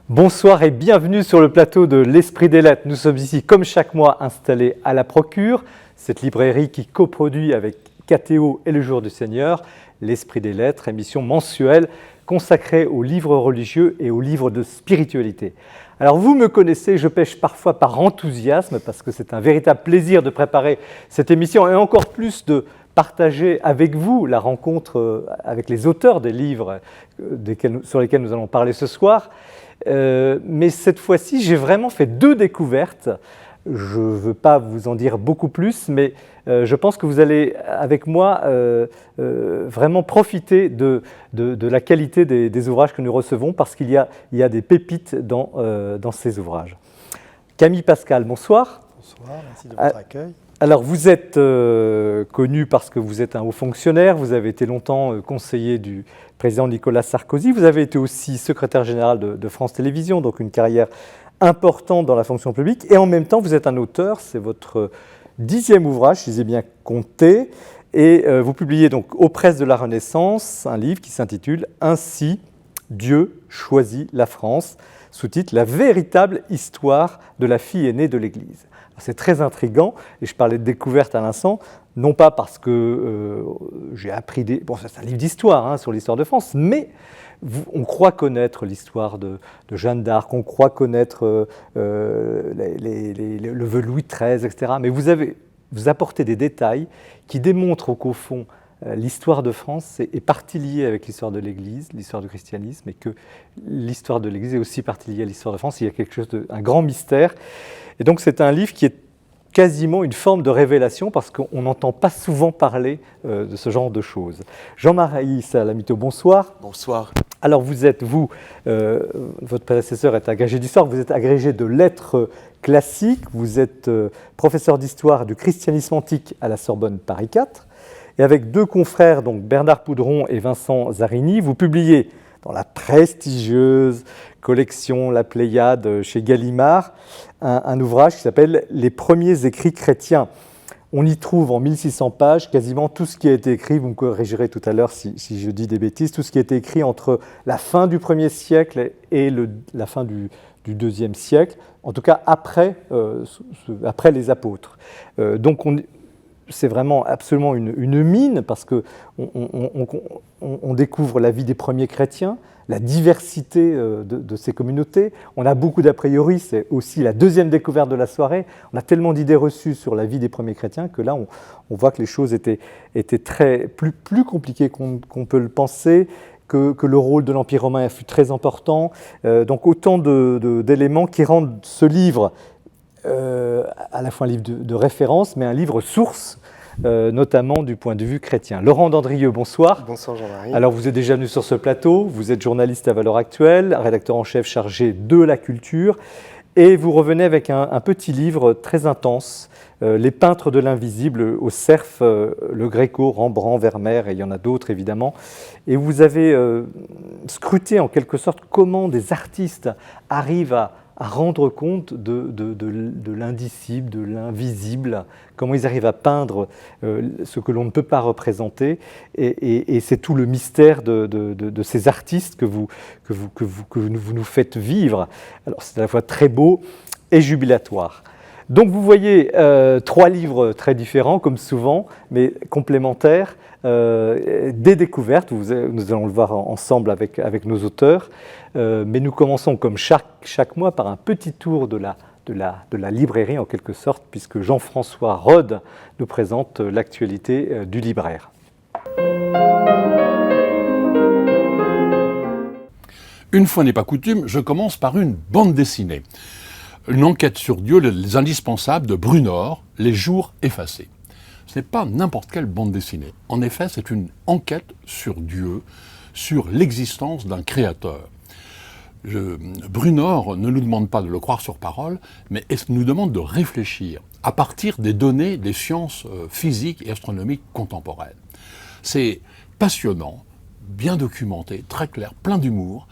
Bonsoir et bienvenue sur le plateau de l'Esprit des Lettres. Nous sommes ici, comme chaque mois, installés à la Procure, cette librairie qui coproduit avec KTO et Le Jour du Seigneur, l'Esprit des Lettres, émission mensuelle consacrée aux livres religieux et aux livres de spiritualité. Alors vous me connaissez, je pêche parfois par enthousiasme parce que c'est un véritable plaisir de préparer cette émission et encore plus de partager avec vous la rencontre avec les auteurs des livres sur lesquels nous allons parler ce soir. Mais cette fois-ci, j'ai vraiment fait 2 découvertes. Je ne veux pas vous en dire beaucoup plus, mais je pense que vous allez, avec moi, vraiment profiter de la qualité des ouvrages que nous recevons, parce qu'il y a des pépites dans ces ouvrages. Camille Pascal, bonsoir. Bonsoir, merci de votre accueil. Alors, vous êtes connu parce que vous êtes un haut fonctionnaire, vous avez été longtemps conseiller du président Nicolas Sarkozy, vous avez été aussi secrétaire général de France Télévisions, donc une carrière importante dans la fonction publique, et en même temps, vous êtes un auteur, c'est votre 10e ouvrage, si j'ai bien compté, et vous publiez donc aux Presses de la Renaissance un livre qui s'intitule « Ainsi, Dieu choisit la France », sous-titre « La véritable histoire de la fille aînée de l'Église ». C'est très intriguant, et je parlais de découverte à l'instant, non pas parce que j'ai appris Bon, c'est un livre d'histoire, sur l'histoire de France, mais on croit connaître l'histoire de Jeanne d'Arc, on croit connaître le vœu Louis XIII, etc. Mais vous apportez des détails qui démontrent qu'au fond, l'histoire de France est partie liée avec l'histoire de l'Église, l'histoire du christianisme, et que l'histoire de l'Église est aussi partie liée à l'histoire de France. Il y a quelque chose un grand mystère. Et donc c'est un livre qui est quasiment une forme de révélation parce qu'on n'entend pas souvent parler de ce genre de choses. Jean-Marie Salamito, bonsoir. Bonsoir. Alors votre prédécesseur est agrégé d'histoire, vous êtes agrégé de lettres classiques, vous êtes professeur d'histoire du christianisme antique à la Sorbonne Paris IV, et avec 2 confrères, donc Bernard Poudron et Vincent Zarini, vous publiez dans la prestigieuse collection La Pléiade chez Gallimard, un ouvrage qui s'appelle « Les premiers écrits chrétiens ». On y trouve en 1600 pages quasiment tout ce qui a été écrit, vous me corrigerez tout à l'heure si je dis des bêtises, tout ce qui a été écrit entre la fin du 1er siècle et la fin du 2e siècle, en tout cas après les apôtres. Donc c'est vraiment absolument une mine parce qu'on découvre la vie des premiers chrétiens, la diversité de ces communautés. On a beaucoup d'a priori, c'est aussi la 2e découverte de la soirée. On a tellement d'idées reçues sur la vie des premiers chrétiens que là, on voit que les choses étaient plus compliquées qu'on peut le penser, que le rôle de l'Empire romain fut très important. Donc autant d'éléments qui rendent ce livre à la fois un livre de référence, mais un livre source, notamment du point de vue chrétien. Laurent Dandrieux, bonsoir. Bonsoir Jean-Marie. Alors vous êtes déjà venu sur ce plateau, vous êtes journaliste à Valeurs Actuelles, rédacteur en chef chargé de la culture, et vous revenez avec un petit livre très intense, Les peintres de l'invisible, au Cerf, Le Greco, Rembrandt, Vermeer, et il y en a d'autres évidemment. Et vous avez scruté en quelque sorte comment des artistes arrivent à rendre compte de l'indicible, de l'invisible, comment ils arrivent à peindre ce que l'on ne peut pas représenter. Et c'est tout le mystère de ces artistes que vous nous faites vivre. Alors c'est à la fois très beau et jubilatoire. Donc vous voyez 3 livres très différents, comme souvent, mais complémentaires, des découvertes, nous allons le voir ensemble avec nos auteurs, mais nous commençons comme chaque mois par un petit tour de la librairie en quelque sorte, puisque Jean-François Rode nous présente l'actualité du libraire. Une fois n'est pas coutume, je commence par une bande dessinée. Une enquête sur Dieu, les indispensables de Brunor, Les jours effacés. Ce n'est pas n'importe quelle bande dessinée. En effet, c'est une enquête sur Dieu, sur l'existence d'un créateur. Brunor ne nous demande pas de le croire sur parole, mais nous demande de réfléchir à partir des données des sciences physiques et astronomiques contemporaines. C'est passionnant, bien documenté, très clair, plein d'humour,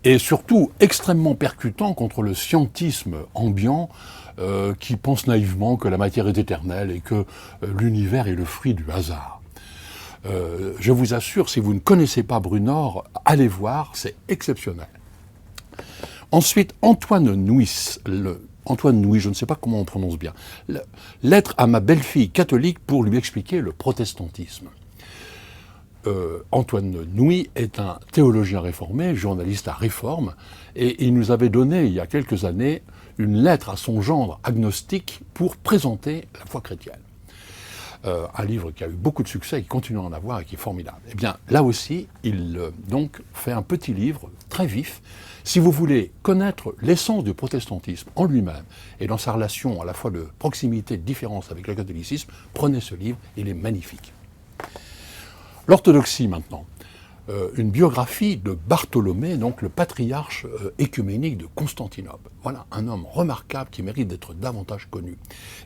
et surtout extrêmement percutant contre le scientisme ambiant qui pense naïvement que la matière est éternelle et que l'univers est le fruit du hasard. Je vous assure, si vous ne connaissez pas Brunor, allez voir, c'est exceptionnel. Ensuite, Antoine Nouy, je ne sais pas comment on prononce bien, Lettre à ma belle-fille catholique pour lui expliquer le protestantisme. Antoine Nouy est un théologien réformé, journaliste à Réforme, et il nous avait donné, il y a quelques années, une lettre à son gendre agnostique pour présenter la foi chrétienne. Un livre qui a eu beaucoup de succès, qui continue à en avoir et qui est formidable. Eh bien, là aussi, il donc fait un petit livre très vif. Si vous voulez connaître l'essence du protestantisme en lui-même et dans sa relation à la fois de proximité et de différence avec le catholicisme, prenez ce livre, il est magnifique. L'orthodoxie maintenant, une biographie de Bartholomée, donc le patriarche écuménique de Constantinople. Voilà un homme remarquable qui mérite d'être davantage connu.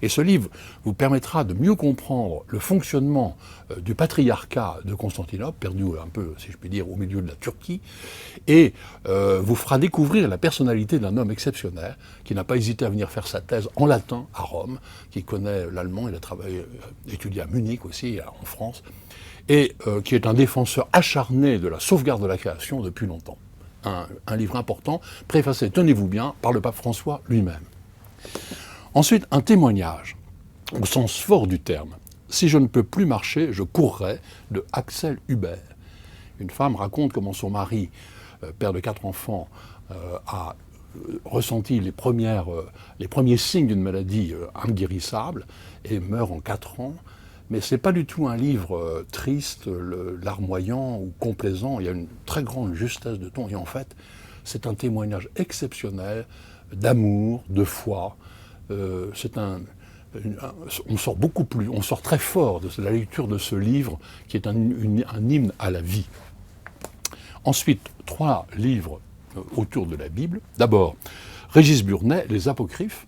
Et ce livre vous permettra de mieux comprendre le fonctionnement du patriarcat de Constantinople, perdu un peu, si je puis dire, au milieu de la Turquie, et vous fera découvrir la personnalité d'un homme exceptionnel qui n'a pas hésité à venir faire sa thèse en latin à Rome, qui connaît l'allemand, il a étudié à Munich aussi, en France, et qui est un défenseur acharné de la sauvegarde de la création depuis longtemps. Un livre important, préfacé, tenez-vous bien, par le pape François lui-même. Ensuite, un témoignage, au sens fort du terme. Si je ne peux plus marcher, je courrai, de Axel Huber. Une femme raconte comment son mari, père de 4 enfants, a ressenti les premiers signes d'une maladie inguérissable et meurt en 4 ans. Mais ce n'est pas du tout un livre triste, larmoyant ou complaisant. Il y a une très grande justesse de ton. Et en fait, c'est un témoignage exceptionnel d'amour, de foi. On sort très fort de la lecture de ce livre qui est un hymne à la vie. Ensuite, 3 livres autour de la Bible. D'abord, Régis Burnet, Les Apocryphes.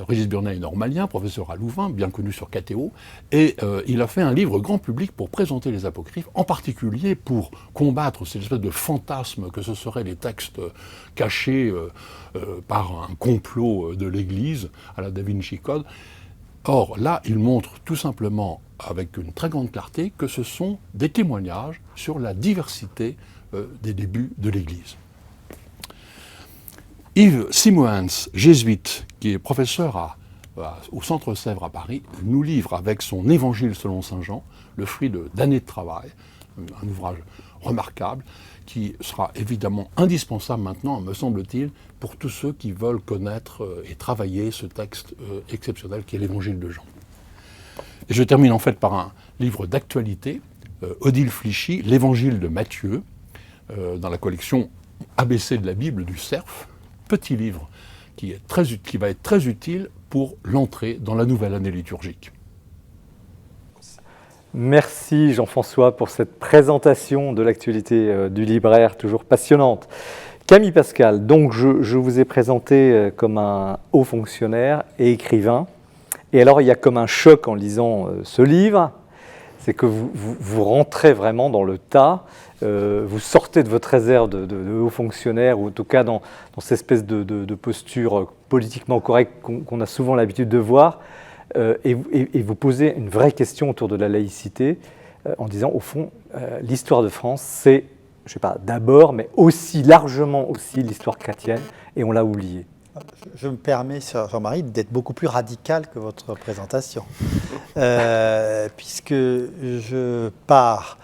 Régis Burnet est normalien, professeur à Louvain, bien connu sur KTO, et il a fait un livre grand public pour présenter les apocryphes, en particulier pour combattre cette espèce de fantasme que ce seraient les textes cachés par un complot de l'Église à la Da Vinci Code. Or, là, il montre tout simplement, avec une très grande clarté, que ce sont des témoignages sur la diversité des débuts de l'Église. Yves Simoens, jésuite, qui est professeur au Centre Sèvres à Paris, nous livre avec son Évangile selon saint Jean, le fruit d'années de travail, un ouvrage remarquable, qui sera évidemment indispensable maintenant, me semble-t-il, pour tous ceux qui veulent connaître et travailler ce texte exceptionnel qui est l'Évangile de Jean. Et je termine en fait par un livre d'actualité, Odile Flichy, l'Évangile de Matthieu, dans la collection ABC de la Bible du Cerf, petit livre qui va être très utile pour l'entrée dans la nouvelle année liturgique. Merci Jean-François pour cette présentation de l'actualité du libraire, toujours passionnante. Camille Pascal, donc je vous ai présenté comme un haut fonctionnaire et écrivain. Et alors il y a comme un choc en lisant ce livre, c'est que vous rentrez vraiment dans le tas. Vous sortez de votre réserve de haut fonctionnaire, ou en tout cas dans cette espèce de posture politiquement correcte qu'on a souvent l'habitude de voir, et vous posez une vraie question autour de la laïcité, en disant, au fond, l'histoire de France, c'est, je ne sais pas, d'abord, mais aussi, largement aussi, l'histoire chrétienne, et on l'a oublié. Je me permets, Jean-Marie, d'être beaucoup plus radical que votre présentation, puisque je pars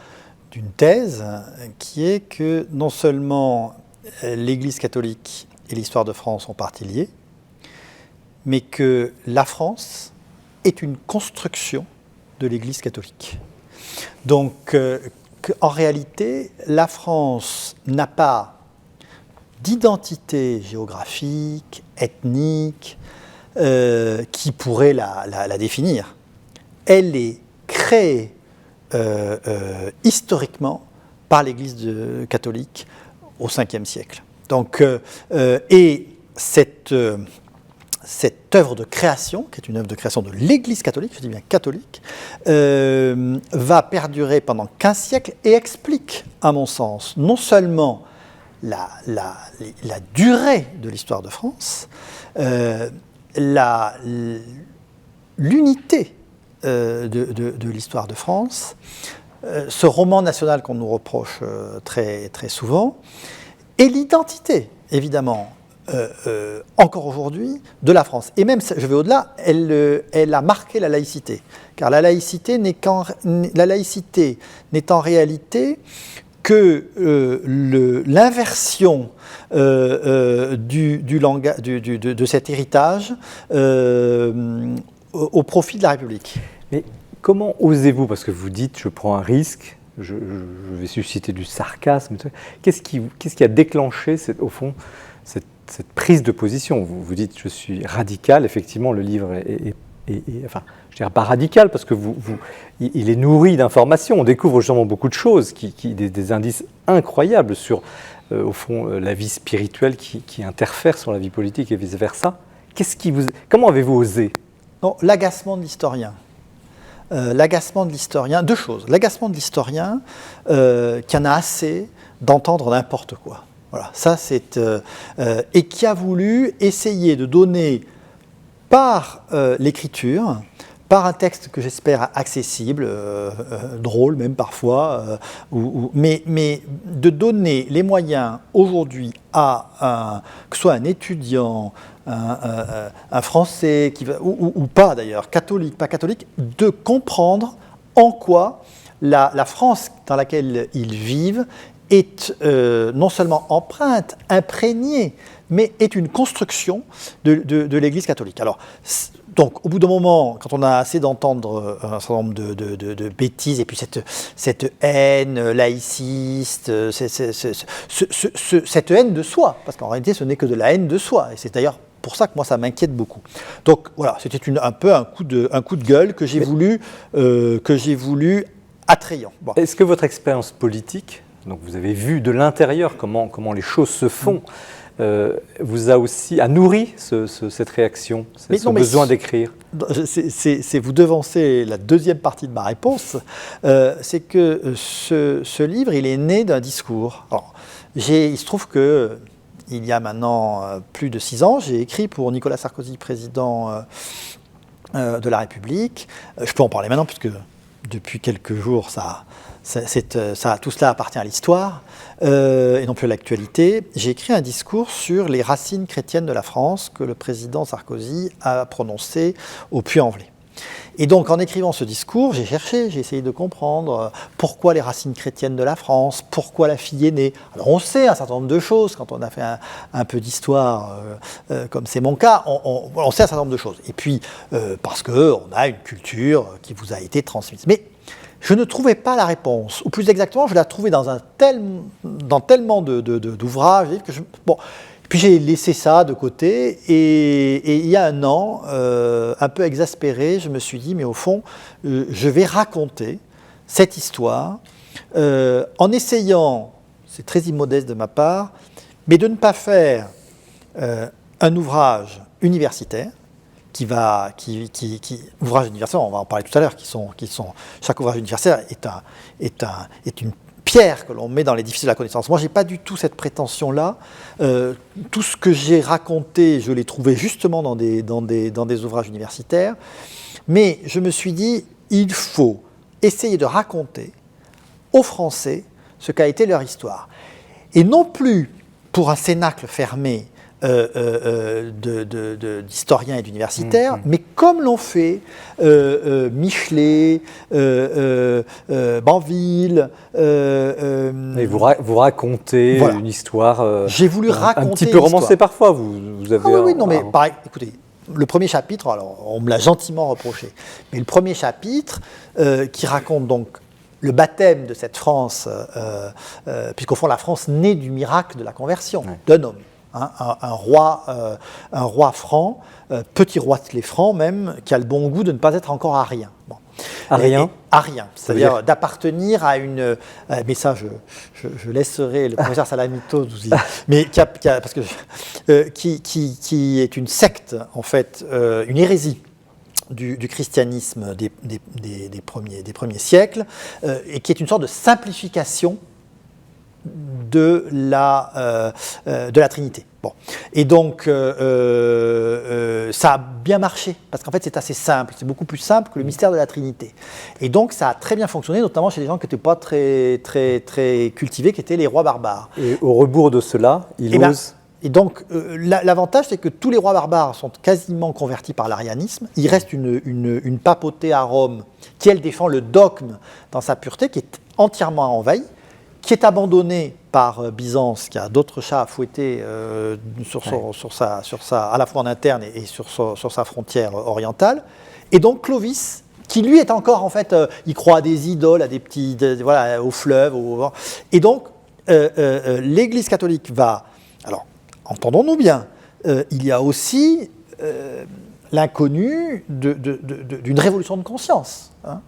d'une thèse qui est que non seulement l'Église catholique et l'histoire de France sont partie liées, mais que la France est une construction de l'Église catholique. Donc, qu'en réalité, la France n'a pas d'identité géographique, ethnique, qui pourrait la définir. Elle est créée historiquement par l'Église catholique au Ve siècle. Donc, et cette cette œuvre de création, qui est une œuvre de création de l'Église catholique, je dis bien catholique, va perdurer pendant 15 siècles et explique, à mon sens, non seulement la durée de l'histoire de France, l'unité de l'histoire de France, ce roman national qu'on nous reproche très, très souvent, et l'identité, évidemment, encore aujourd'hui, de la France. Et même, je vais au-delà, elle a marqué la laïcité. Car la laïcité n'est en réalité que l'inversion de cet héritage au profit de la République. Mais comment osez-vous, parce que vous dites je prends un risque, je vais susciter du sarcasme, qu'est-ce qui a déclenché au fond cette prise de position? Vous dites je suis radical, effectivement le livre est enfin, je dirais pas radical parce que il est nourri d'informations, on découvre justement beaucoup de choses, des indices incroyables sur, au fond, la vie spirituelle qui interfère sur la vie politique et vice-versa. Comment avez-vous osé? Non, l'agacement de l'historien. Deux choses. L'agacement de l'historien qui en a assez d'entendre n'importe quoi. Voilà, ça c'est et qui a voulu essayer de donner par l'écriture, par un texte que j'espère accessible, drôle même parfois, mais de donner les moyens aujourd'hui à que ce soit un étudiant, un Français ou pas d'ailleurs, catholique, pas catholique, de comprendre en quoi la France dans laquelle ils vivent est non seulement empreinte, imprégnée, mais est une construction de l'Église catholique. Alors, donc, au bout d'un moment, quand on a assez d'entendre un certain nombre de bêtises, et puis cette haine laïciste, cette haine de soi, parce qu'en réalité, ce n'est que de la haine de soi, et c'est d'ailleurs pour ça que moi, ça m'inquiète beaucoup. Donc, voilà, c'était un peu un coup de gueule que j'ai voulu attrayant. Bon. Est-ce que votre expérience politique, donc vous avez vu de l'intérieur comment les choses se font, vous a aussi nourri cette réaction, ce besoin d'écrire? Vous devancez la deuxième partie de ma réponse. C'est que ce livre, il est né d'un discours. Alors, il se trouve que il y a maintenant plus de 6 ans, j'ai écrit pour Nicolas Sarkozy, président de la République. Je peux en parler maintenant puisque depuis quelques jours, tout cela appartient à l'histoire et non plus à l'actualité. J'ai écrit un discours sur les racines chrétiennes de la France que le président Sarkozy a prononcé au Puy-en-Velay. Et donc, en écrivant ce discours, j'ai essayé de comprendre pourquoi les racines chrétiennes de la France, pourquoi la fille est née. Alors, on sait un certain nombre de choses, quand on a fait un peu d'histoire, comme c'est mon cas, on sait un certain nombre de choses. Et puis, parce qu'on a une culture qui vous a été transmise. Mais je ne trouvais pas la réponse, ou plus exactement, je l'ai trouvée dans tellement d'ouvrages. Puis j'ai laissé ça de côté, et il y a un an, un peu exaspéré, je me suis dit, mais au fond, je vais raconter cette histoire en essayant, c'est très immodeste de ma part, mais de ne pas faire un ouvrage universitaire, ouvrage universitaire, on va en parler tout à l'heure, chaque ouvrage universitaire est une pierre que l'on met dans l'édifice de la connaissance. Moi, je n'ai pas du tout cette prétention-là. Tout ce que j'ai raconté, je l'ai trouvé justement dans des ouvrages universitaires. Mais je me suis dit, il faut essayer de raconter aux Français ce qu'a été leur histoire. Et non plus pour un cénacle fermé d'historiens et d'universitaires, mais comme l'ont fait Michelet, Banville. Et vous racontez une histoire j'ai voulu raconter un petit peu romancée parfois. Vous avez oui, non, mais pareil, écoutez, le premier chapitre, alors on me l'a gentiment reproché, mais le premier chapitre qui raconte donc le baptême de cette France, puisqu'au fond la France naît du miracle de la conversion d'un homme. Un roi franc, petit roi de les francs même, qui a le bon goût de ne pas être encore arien. Bon. Arien. Arien, Ça veut dire- c'est-à-dire d'appartenir à une... mais ça, je laisserai le professeur Salamito nous dire. Mais parce que, qui est une secte, en fait, une hérésie du christianisme des premiers siècles, et qui est une sorte de simplification de la Trinité. Bon. Et donc, ça a bien marché, parce qu'en fait, c'est assez simple, c'est beaucoup plus simple que le mystère de la Trinité. Et donc, ça a très bien fonctionné, notamment chez des gens qui n'étaient pas très cultivés, qui étaient les rois barbares. Et au rebours de cela, il ose... Et donc, l'avantage, c'est que tous les rois barbares sont quasiment convertis par l'arianisme. Il reste une papauté à Rome qui, elle, défend le dogme dans sa pureté, qui est entièrement envahie, qui est abandonnée par Byzance, qui a d'autres chats à fouetter sur sa, à la fois en interne et sur sa frontière orientale. Et donc, Clovis, qui lui est encore, en fait, il croit à des idoles, à des petits, voilà, aux fleuves. Et donc, l'Église catholique va... Alors, entendons-nous bien, il y a aussi l'inconnu d'une révolution de conscience. Hein.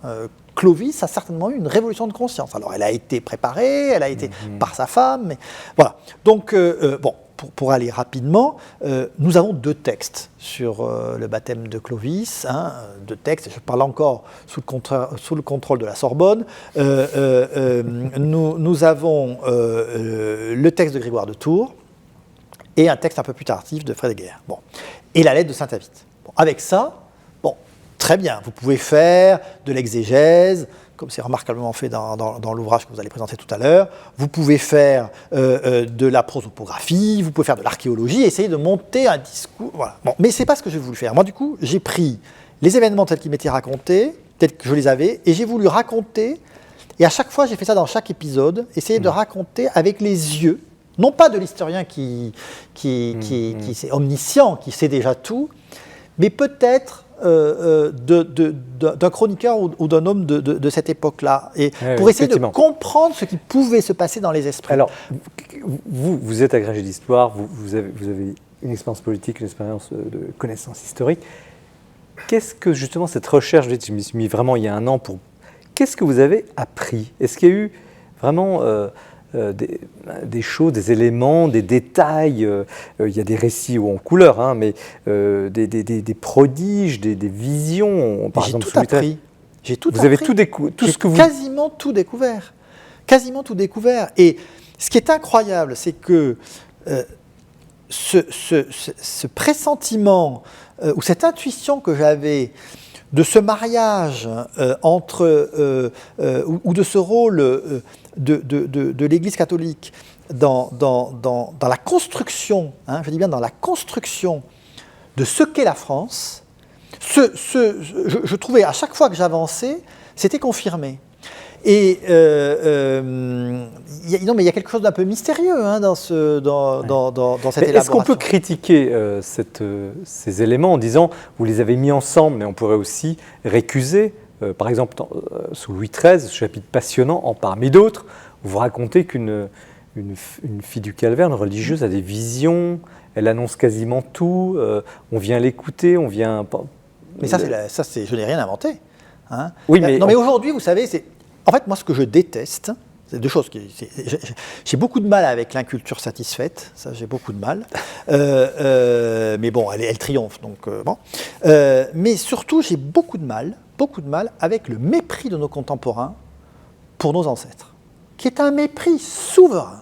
Clovis a certainement eu une révolution de conscience. Alors, elle a été préparée, elle a été par sa femme, mais voilà. Donc, bon, pour aller rapidement, nous avons 2 textes sur le baptême de Clovis, hein, 2 textes, je parle encore sous le contrôle de la Sorbonne. Nous avons le texte de Grégoire de Tours, et un texte un peu plus tardif de Frédéguerre. Bon. Et la lettre de Saint-Avite. Bon. Avec ça, bon, très bien, vous pouvez faire de l'exégèse, comme c'est remarquablement fait dans l'ouvrage que vous allez présenter tout à l'heure, vous pouvez faire de la prosopographie, vous pouvez faire de l'archéologie, essayer de monter un discours. Voilà. Bon. Mais ce n'est pas ce que j'ai voulu faire. Moi, du coup, j'ai pris les événements tels qu'ils m'étaient racontés, tels que je les avais, et j'ai voulu raconter, et à chaque fois, j'ai fait ça dans chaque épisode, essayer de raconter avec les yeux, non pas de l'historien qui est omniscient, qui sait déjà tout, mais peut-être d'un chroniqueur ou d'un homme de cette époque-là, et pour essayer de comprendre ce qui pouvait se passer dans les esprits. Alors, vous êtes agrégé d'histoire, vous avez une expérience politique, une expérience de connaissance historique. Qu'est-ce que justement cette recherche, je me suis mis vraiment il y a un an pour... Qu'est-ce que vous avez appris? Est-ce qu'il y a eu vraiment... des choses, des éléments, des détails, il y a des récits en couleur, hein, mais des prodiges, des visions. Par exemple, tout appris. J'ai tout vous appris. avez tout découvert. Quasiment tout découvert. Quasiment tout découvert. Et ce qui est incroyable, c'est que ce pressentiment ou cette intuition que j'avais de ce mariage entre ou de ce rôle de l'Église catholique dans la construction, hein, je dis bien dans la construction de ce qu'est la France, je trouvais à chaque fois que j'avançais, c'était confirmé. Et mais il y a quelque chose d'un peu mystérieux hein, dans cette élaboration. Est-ce qu'on peut critiquer ces éléments en disant vous les avez mis ensemble, mais on pourrait aussi récuser par exemple, sous Louis XIII, ce chapitre passionnant, en parmi d'autres, où vous racontez qu'une fille du calvaire, une religieuse, a des visions, elle annonce quasiment tout, on vient l'écouter, on vient... Mais ça, je n'ai rien inventé. Hein. Oui, mais mais aujourd'hui, vous savez, en fait, moi, ce que je déteste, c'est 2 choses. J'ai beaucoup de mal avec l'inculture satisfaite, ça, j'ai beaucoup de mal. Mais bon, elle triomphe, donc bon. Mais surtout, j'ai beaucoup de mal avec le mépris de nos contemporains pour nos ancêtres, qui est un mépris souverain.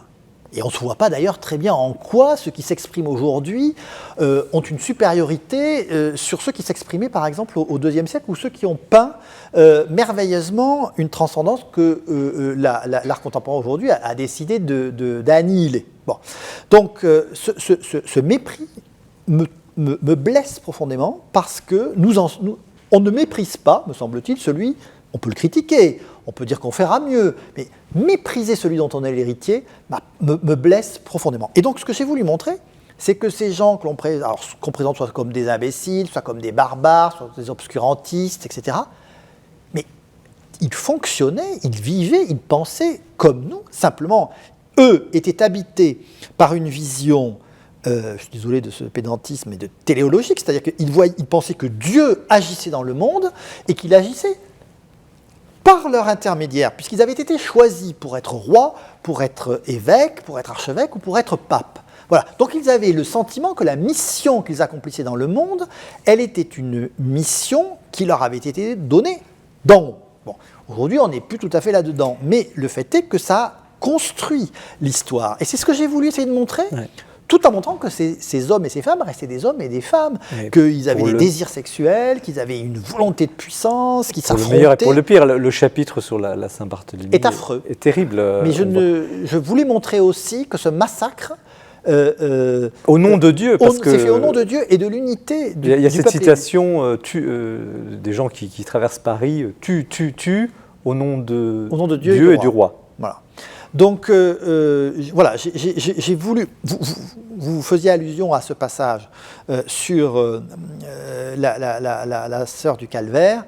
Et on ne se voit pas d'ailleurs très bien en quoi ceux qui s'expriment aujourd'hui ont une supériorité sur ceux qui s'exprimaient par exemple au IIe siècle ou ceux qui ont peint merveilleusement une transcendance que l'art contemporain aujourd'hui a décidé d'annihiler. Bon. Donc ce mépris me blesse profondément parce que on ne méprise pas, me semble-t-il, celui, on peut le critiquer, on peut dire qu'on fera mieux, mais mépriser celui dont on est l'héritier me blesse profondément. Et donc ce que j'ai voulu montrer, c'est que ces gens qu'on présente soit comme des imbéciles, soit comme des barbares, soit des obscurantistes, etc., mais ils fonctionnaient, ils vivaient, ils pensaient comme nous, simplement, eux étaient habités par une vision... je suis désolé de ce pédantisme, mais de téléologique, c'est-à-dire qu'ils pensaient que Dieu agissait dans le monde et qu'il agissait par leur intermédiaire, puisqu'ils avaient été choisis pour être rois, pour être évêques, pour être archevêques ou pour être papes. Voilà. Donc ils avaient le sentiment que la mission qu'ils accomplissaient dans le monde, elle était une mission qui leur avait été donnée d'en haut. Bon, aujourd'hui, on n'est plus tout à fait là-dedans, mais le fait est que ça construit l'histoire. Et c'est ce que j'ai voulu essayer de montrer, tout en montrant que ces hommes et ces femmes restaient des hommes et des femmes, qu'ils avaient des désirs sexuels, qu'ils avaient une volonté de puissance, qu'ils s'affrontaient. Pour le meilleur et pour le pire, le chapitre sur la Saint-Barthélemy est affreux. Est terrible. Mais je voulais montrer aussi que ce massacre, au nom de Dieu, parce que c'est fait au nom de Dieu et de l'unité du peuple. Il y a cette citation des gens qui traversent Paris, tue au nom de Dieu et du roi. Voilà. Donc voilà, j'ai voulu. Vous faisiez allusion à ce passage sur la sœur du Calvaire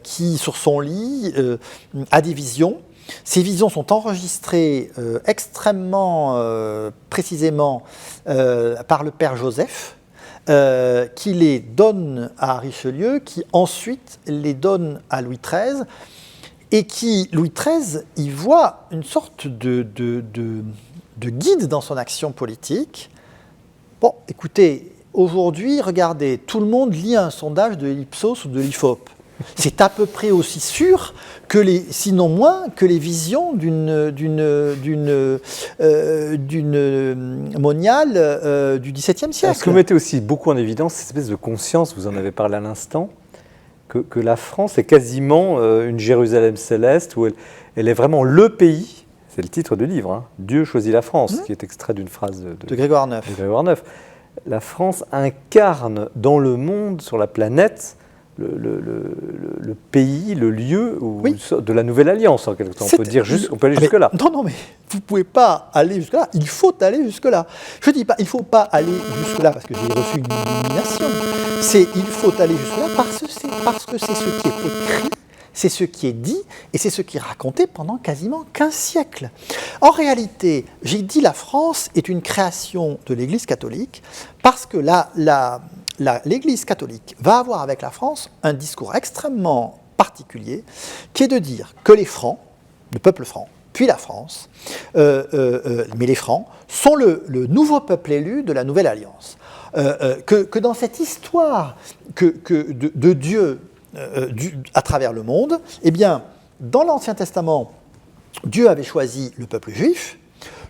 qui, sur son lit, a des visions. Ces visions sont enregistrées extrêmement précisément par le père Joseph, qui les donne à Richelieu, qui ensuite les donne à Louis XIII, et qui, Louis XIII, y voit une sorte de guide dans son action politique. Bon, écoutez, aujourd'hui, regardez, tout le monde lit un sondage de l'Ipsos ou de l'IFOP. C'est à peu près aussi sûr que sinon moins, que les visions d'une moniale du XVIIe siècle. Ce que vous mettez aussi beaucoup en évidence, cette espèce de conscience, vous en avez parlé à l'instant, que la France est quasiment une Jérusalem céleste, où elle est vraiment le pays, c'est le titre du livre, hein, Dieu choisit la France, qui est extrait d'une phrase de Grégoire IX. La France incarne dans le monde, sur la planète, le pays, le lieu de la Nouvelle Alliance, en quelque sorte. On peut aller jusque-là. Non, mais vous ne pouvez pas aller jusque-là. Il faut aller jusque-là. Je ne dis pas il ne faut pas aller jusque-là parce que j'ai reçu une illumination. Il faut aller jusque-là parce que c'est ce qui est écrit, c'est ce qui est dit et c'est ce qui est raconté pendant quasiment 15 siècles. En réalité, j'ai dit la France est une création de l'Église catholique parce que l'Église catholique va avoir avec la France un discours extrêmement particulier qui est de dire que les Francs, le peuple franc, puis la France, mais les Francs, sont le nouveau peuple élu de la Nouvelle Alliance. Que dans cette histoire de Dieu à travers le monde, eh bien, dans l'Ancien Testament, Dieu avait choisi le peuple juif.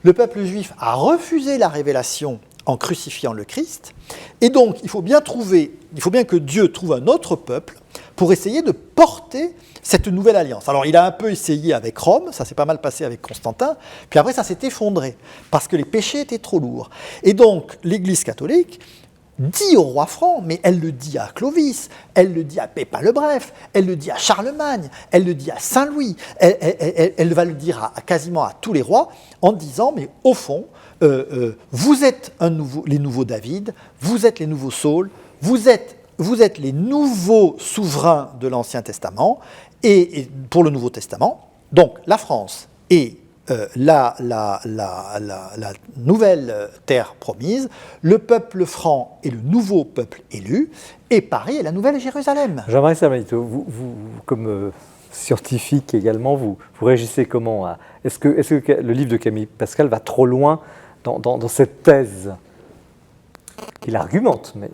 Le peuple juif a refusé la révélation en crucifiant le Christ. Et donc, il faut bien que Dieu trouve un autre peuple pour essayer de porter cette nouvelle alliance. Alors, il a un peu essayé avec Rome, ça s'est pas mal passé avec Constantin, puis après, ça s'est effondré, parce que les péchés étaient trop lourds. Et donc, l'Église catholique dit au roi franc, mais elle le dit à Clovis, elle le dit à Pépin le Bref, elle le dit à Charlemagne, elle le dit à Saint-Louis, elle va le dire quasiment à tous les rois, en disant, mais au fond, vous êtes les nouveaux David, vous êtes les nouveaux Saul, vous êtes les nouveaux souverains de l'Ancien Testament, et pour le Nouveau Testament, donc la France est la nouvelle terre promise, le peuple franc est le nouveau peuple élu, et Paris est la nouvelle Jérusalem. Jean-Marie Samalito, vous comme scientifique également, vous réagissez comment est-ce que le livre de Camille Pascal va trop loin dans cette thèse qu'il argumente, mais...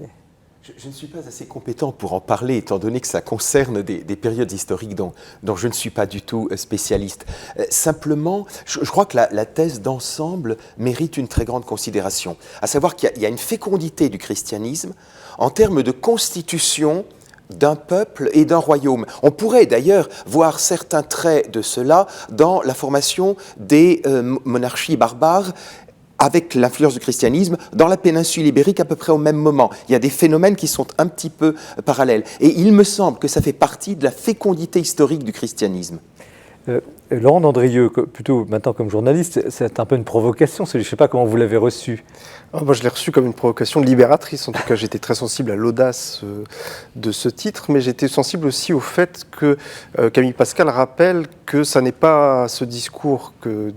Je ne suis pas assez compétent pour en parler, étant donné que ça concerne des périodes historiques dont je ne suis pas du tout spécialiste. Simplement, je crois que la thèse d'ensemble mérite une très grande considération, à savoir qu'il y a une fécondité du christianisme en termes de constitution d'un peuple et d'un royaume. On pourrait d'ailleurs voir certains traits de cela dans la formation des monarchies barbares, avec l'influence du christianisme, dans la péninsule ibérique à peu près au même moment. Il y a des phénomènes qui sont un petit peu parallèles. Et il me semble que ça fait partie de la fécondité historique du christianisme. Laurent Dandrieux, plutôt maintenant comme journaliste, c'est un peu une provocation. Je ne sais pas comment vous l'avez reçu. Moi, je l'ai reçu comme une provocation libératrice. En tout cas, j'étais très sensible à l'audace de ce titre, mais j'étais sensible aussi au fait que Camille Pascal rappelle que ça n'est pas ce discours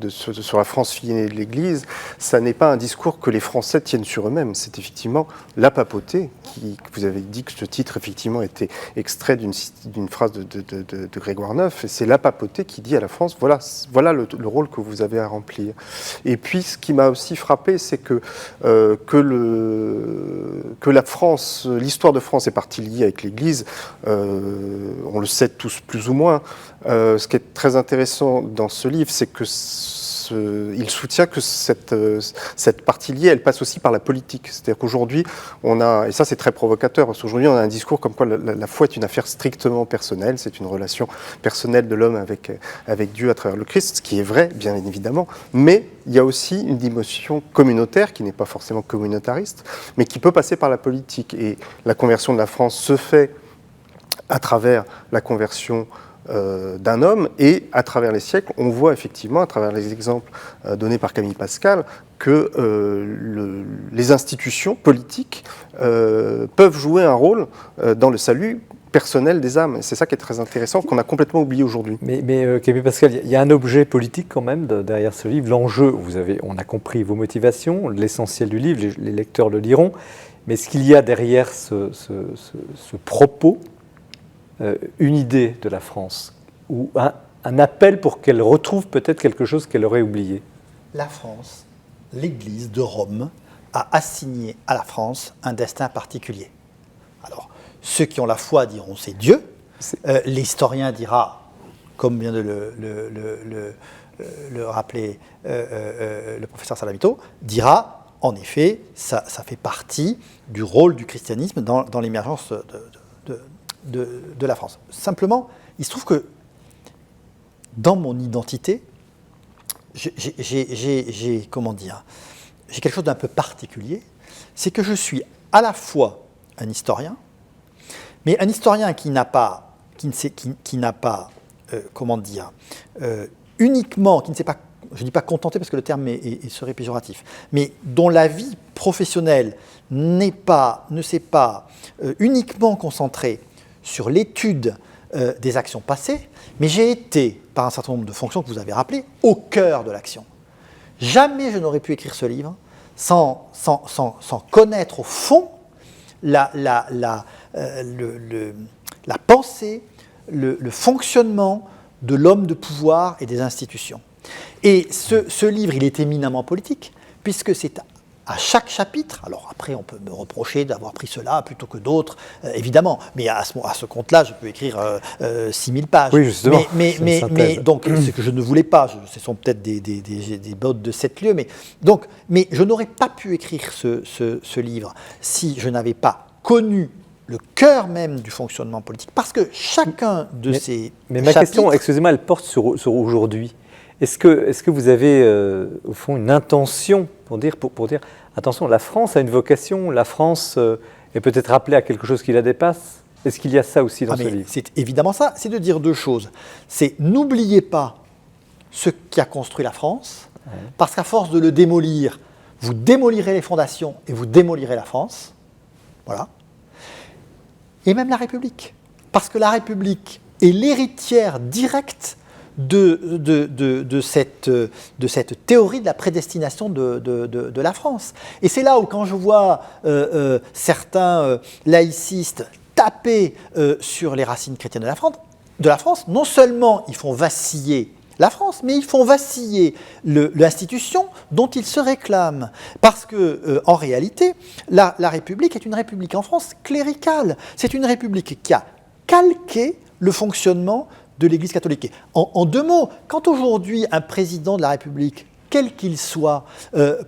sur la France fille aînée de l'Église, ça n'est pas un discours que les Français tiennent sur eux-mêmes. C'est effectivement la papauté vous avez dit que ce titre effectivement était extrait d'une phrase de Grégoire IX, et c'est la papauté qui dit à la France voilà le rôle que vous avez à remplir. Et puis ce qui m'a aussi frappé, c'est que la France, l'histoire de France est partie liée avec l'Église, on le sait tous plus ou moins. Ce qui est très intéressant dans ce livre, c'est que il soutient que cette partie liée, elle passe aussi par la politique. C'est-à-dire qu'aujourd'hui, et ça c'est très provocateur, parce qu'aujourd'hui on a un discours comme quoi la foi est une affaire strictement personnelle, c'est une relation personnelle de l'homme avec Dieu à travers le Christ, ce qui est vrai, bien évidemment, mais il y a aussi une dimension communautaire qui n'est pas forcément communautariste, mais qui peut passer par la politique. Et la conversion de la France se fait à travers la conversion d'un homme, et à travers les siècles, on voit effectivement, à travers les exemples donnés par Camille Pascal, que les institutions politiques peuvent jouer un rôle dans le salut personnel des âmes. Et c'est ça qui est très intéressant, qu'on a complètement oublié aujourd'hui. Mais Camille Pascal, il y a un objet politique quand même derrière ce livre. L'enjeu, on a compris vos motivations, l'essentiel du livre, les lecteurs le liront, mais est-ce qu'il y a derrière ce propos une idée de la France, ou un appel pour qu'elle retrouve peut-être quelque chose qu'elle aurait oublié? La France, l'Église de Rome, a assigné à la France un destin particulier. Alors, ceux qui ont la foi diront c'est Dieu, l'historien dira, comme vient de le rappeler le professeur Salamito, dira, en effet, ça fait partie du rôle du christianisme dans l'émergence de la France. Simplement, il se trouve que dans mon identité, j'ai quelque chose d'un peu particulier, c'est que je suis à la fois un historien, mais un historien qui n'a pas uniquement, qui ne s'est pas, je ne dis pas contenté parce que le terme serait péjoratif, mais dont la vie professionnelle ne s'est pas uniquement concentrée sur l'étude des actions passées, mais j'ai été, par un certain nombre de fonctions que vous avez rappelées, au cœur de l'action. Jamais je n'aurais pu écrire ce livre sans connaître au fond la pensée, le fonctionnement de l'homme de pouvoir et des institutions. Et ce livre, il est éminemment politique, puisque c'est à chaque chapitre, alors après on peut me reprocher d'avoir pris cela plutôt que d'autres, évidemment, mais à ce compte-là, je peux écrire 6000 pages. Oui, justement. Mais donc, c'est que je ne voulais pas, ce sont peut-être des bottes de 7 lieues, mais je n'aurais pas pu écrire ce livre si je n'avais pas connu le cœur même du fonctionnement politique, parce que chacun de ces Mais ma question, excusez-moi, elle porte sur aujourd'hui. Est-ce que vous avez, au fond, une intention pour dire, attention, la France a une vocation, la France est peut-être appelée à quelque chose qui la dépasse? Est-ce qu'il y a ça aussi dans ce livre? C'est évidemment ça, c'est de dire deux choses. C'est n'oubliez pas ce qui a construit la France, parce qu'à force de le démolir, vous démolirez les fondations et vous démolirez la France. Voilà. Et même la République. Parce que la République est l'héritière directe de cette théorie de la prédestination de la France. Et c'est là où, quand je vois certains laïcistes taper sur les racines chrétiennes de la France, non seulement ils font vaciller la France, mais ils font vaciller l'institution dont ils se réclament. Parce que, en réalité, la République est une République en France cléricale. C'est une République qui a calqué le fonctionnement de l'Église catholique. En deux mots, quand aujourd'hui un président de la République, quel qu'il soit,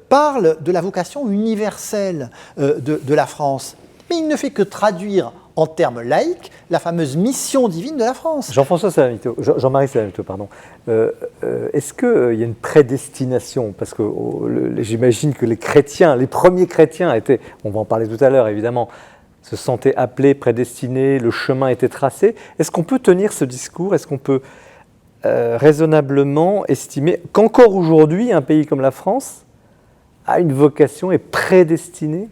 parle de la vocation universelle de la France, mais il ne fait que traduire en termes laïques la fameuse mission divine de la France. Jean-Marie Salamito, pardon. Est-ce qu'il y a une prédestination? Parce que j'imagine que les premiers chrétiens étaient, on va en parler tout à l'heure évidemment, se sentaient appelés, prédestinés, le chemin était tracé. Est-ce qu'on peut tenir ce discours? Est-ce qu'on peut raisonnablement estimer qu'encore aujourd'hui, un pays comme la France a une vocation, est prédestiné?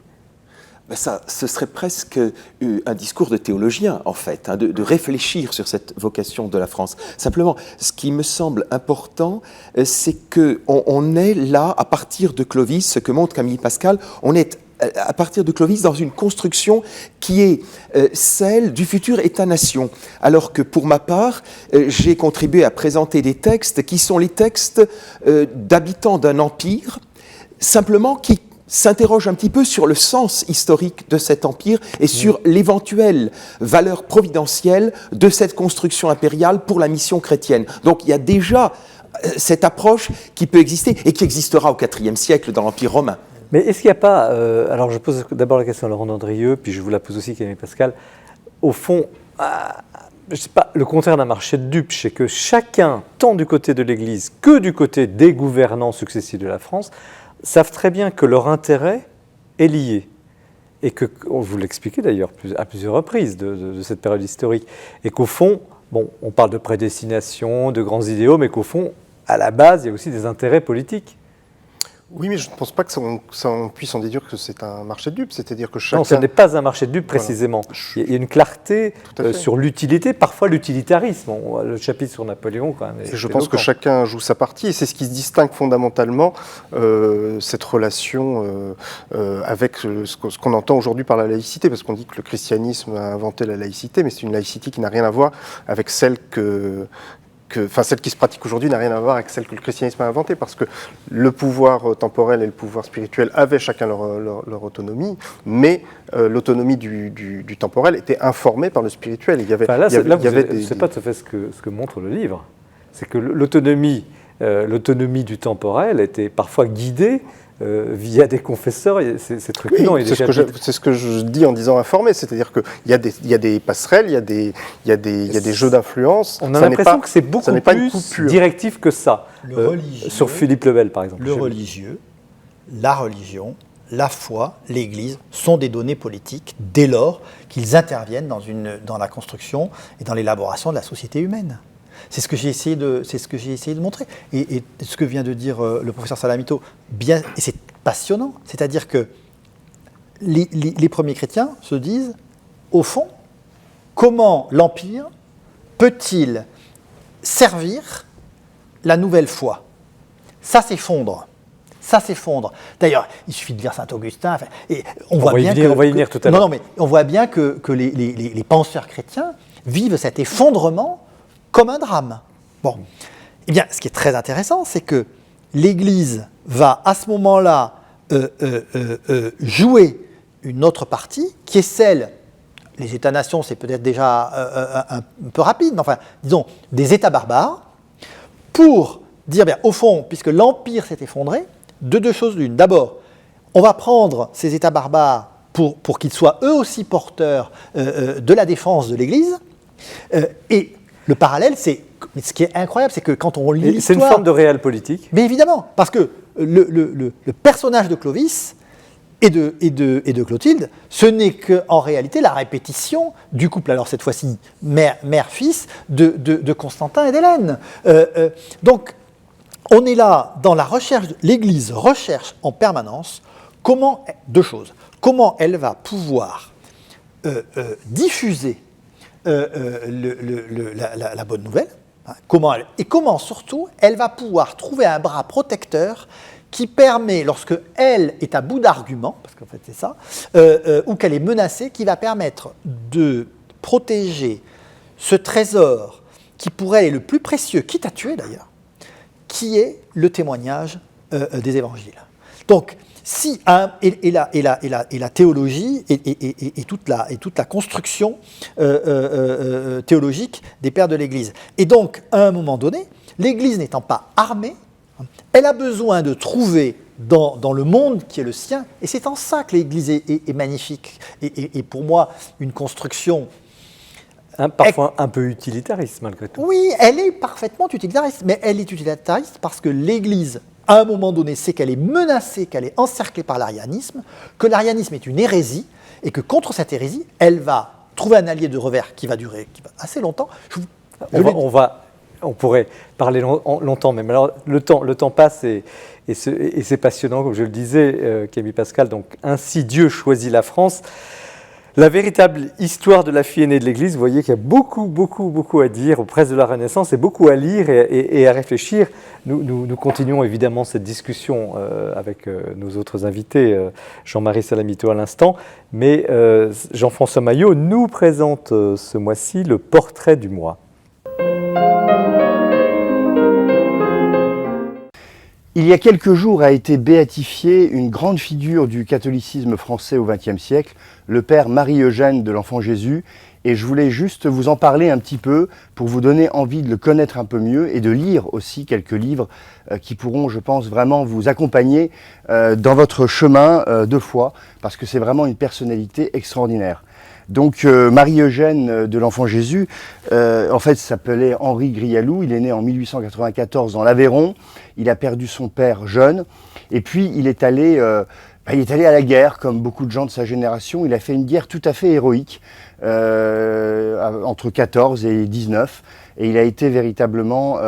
Ben ça, ce serait presque un discours de théologien, en fait, hein, de réfléchir sur cette vocation de la France. Simplement, ce qui me semble important, c'est qu'on est là, à partir de Clovis, ce que montre Camille Pascal, on est à partir de Clovis dans une construction qui est celle du futur État-nation. Alors que pour ma part, j'ai contribué à présenter des textes qui sont les textes d'habitants d'un empire, simplement qui s'interroge un petit peu sur le sens historique de cet empire et sur l'éventuelle valeur providentielle de cette construction impériale pour la mission chrétienne. Donc il y a déjà cette approche qui peut exister et qui existera au IVe siècle dans l'Empire romain. Mais est-ce qu'il n'y a pas, alors je pose d'abord la question à Laurent Dandrieux, puis je vous la pose aussi Camille Pascal, au fond, je sais pas, le contraire d'un marché de dupes, c'est que chacun, tant du côté de l'Église que du côté des gouvernants successifs de la France, savent très bien que leur intérêt est lié. Et que, vous l'expliquez d'ailleurs à plusieurs reprises de cette période historique, et qu'au fond, bon, on parle de prédestination, de grands idéaux, mais qu'au fond, à la base, il y a aussi des intérêts politiques. Oui, mais je ne pense pas que on puisse en déduire que c'est un marché de dupes, c'est-à-dire que chacun... Non, ce n'est pas un marché de dupes précisément. Voilà. Il y a une clarté sur l'utilité, parfois l'utilitarisme. Le chapitre sur Napoléon, quand même. Et je pense que chacun joue sa partie, et c'est ce qui se distingue fondamentalement, cette relation avec ce qu'on entend aujourd'hui par la laïcité, parce qu'on dit que le christianisme a inventé la laïcité, mais c'est une laïcité qui n'a rien à voir avec celle celle qui se pratique aujourd'hui n'a rien à voir avec celle que le christianisme a inventée, parce que le pouvoir temporel et le pouvoir spirituel avaient chacun leur autonomie, mais l'autonomie du temporel était informée par le spirituel. Il y avait, c'est pas tout à fait ce que montre le livre. C'est que l'autonomie du temporel était parfois guidée via des confesseurs, c'est truculent. Oui, c'est ce que je dis en disant informé, c'est-à-dire qu'il y a des passerelles, il y a des jeux d'influence. On a l'impression que c'est beaucoup plus directif que ça. Sur Philippe le Bel, par exemple. Le religieux, la religion, la foi, l'Église sont des données politiques dès lors qu'ils interviennent dans la construction et dans l'élaboration de la société humaine. C'est ce que j'ai essayé de montrer. Et ce que vient de dire le professeur Salamito, bien, et c'est passionnant. C'est-à-dire que les premiers chrétiens se disent, au fond, comment l'Empire peut-il servir la nouvelle foi ? Ça s'effondre. D'ailleurs, il suffit de lire Saint-Augustin. Et on va y venir tout à l'heure. Non, mais on voit bien que les penseurs chrétiens vivent cet effondrement comme un drame. Bon, eh bien, ce qui est très intéressant, c'est que l'Église va à ce moment-là jouer une autre partie, qui est celle, les États-nations, c'est peut-être déjà un peu rapide, mais enfin, disons, des États barbares, pour dire, bien, au fond, puisque l'Empire s'est effondré, de deux choses l'une. D'abord, on va prendre ces États barbares pour qu'ils soient eux aussi porteurs de la défense de l'Église, et le parallèle, mais ce qui est incroyable, c'est que quand on lit l'histoire... C'est une forme de réel politique. Mais évidemment, parce que le personnage de Clovis et de Clotilde, ce n'est qu'en réalité la répétition du couple, alors cette fois-ci mère-fils, de Constantin et d'Hélène. Donc, on est là dans la recherche, l'Église recherche en permanence deux choses. Comment elle va pouvoir diffuser la bonne nouvelle, hein, comment surtout elle va pouvoir trouver un bras protecteur qui permet, lorsque elle est à bout d'arguments, parce qu'en fait c'est ça, ou qu'elle est menacée, qui va permettre de protéger ce trésor qui pour elle est le plus précieux, quitte à tuer d'ailleurs, qui est le témoignage des évangiles. Donc, la théologie et toute la construction théologique des pères de l'Église. Et donc, à un moment donné, l'Église n'étant pas armée, elle a besoin de trouver dans le monde qui est le sien, et c'est en ça que l'Église est magnifique, et pour moi, une construction... Parfois un peu utilitariste, malgré tout. Oui, elle est parfaitement utilitariste, mais elle est utilitariste parce que l'Église... à un moment donné, c'est qu'elle est menacée, qu'elle est encerclée par l'arianisme, que l'arianisme est une hérésie, et que contre cette hérésie, elle va trouver un allié de revers qui va durer assez longtemps. On va On pourrait parler longtemps même. Alors, le temps passe et c'est passionnant, comme je le disais, Camille Pascal. Donc, ainsi Dieu choisit la France. La véritable histoire de la fille aînée de l'Église, vous voyez qu'il y a beaucoup à dire aux presses de la Renaissance et beaucoup à lire et à réfléchir. Nous continuons évidemment cette discussion avec nos autres invités, Jean-Marie Salamito à l'instant, mais Jean-François Maillot nous présente ce mois-ci le portrait du mois. Il y a quelques jours a été béatifié une grande figure du catholicisme français au XXe siècle, le père Marie-Eugène de l'Enfant Jésus, et je voulais juste vous en parler un petit peu pour vous donner envie de le connaître un peu mieux et de lire aussi quelques livres qui pourront, je pense, vraiment vous accompagner dans votre chemin de foi, parce que c'est vraiment une personnalité extraordinaire. Donc Marie-Eugène de l'Enfant Jésus, en fait s'appelait Henri Grialou, il est né en 1894 dans l'Aveyron, il a perdu son père jeune, et puis il est allé à la guerre, comme beaucoup de gens de sa génération. Il a fait une guerre tout à fait héroïque, entre 14 et 19, et il a été véritablement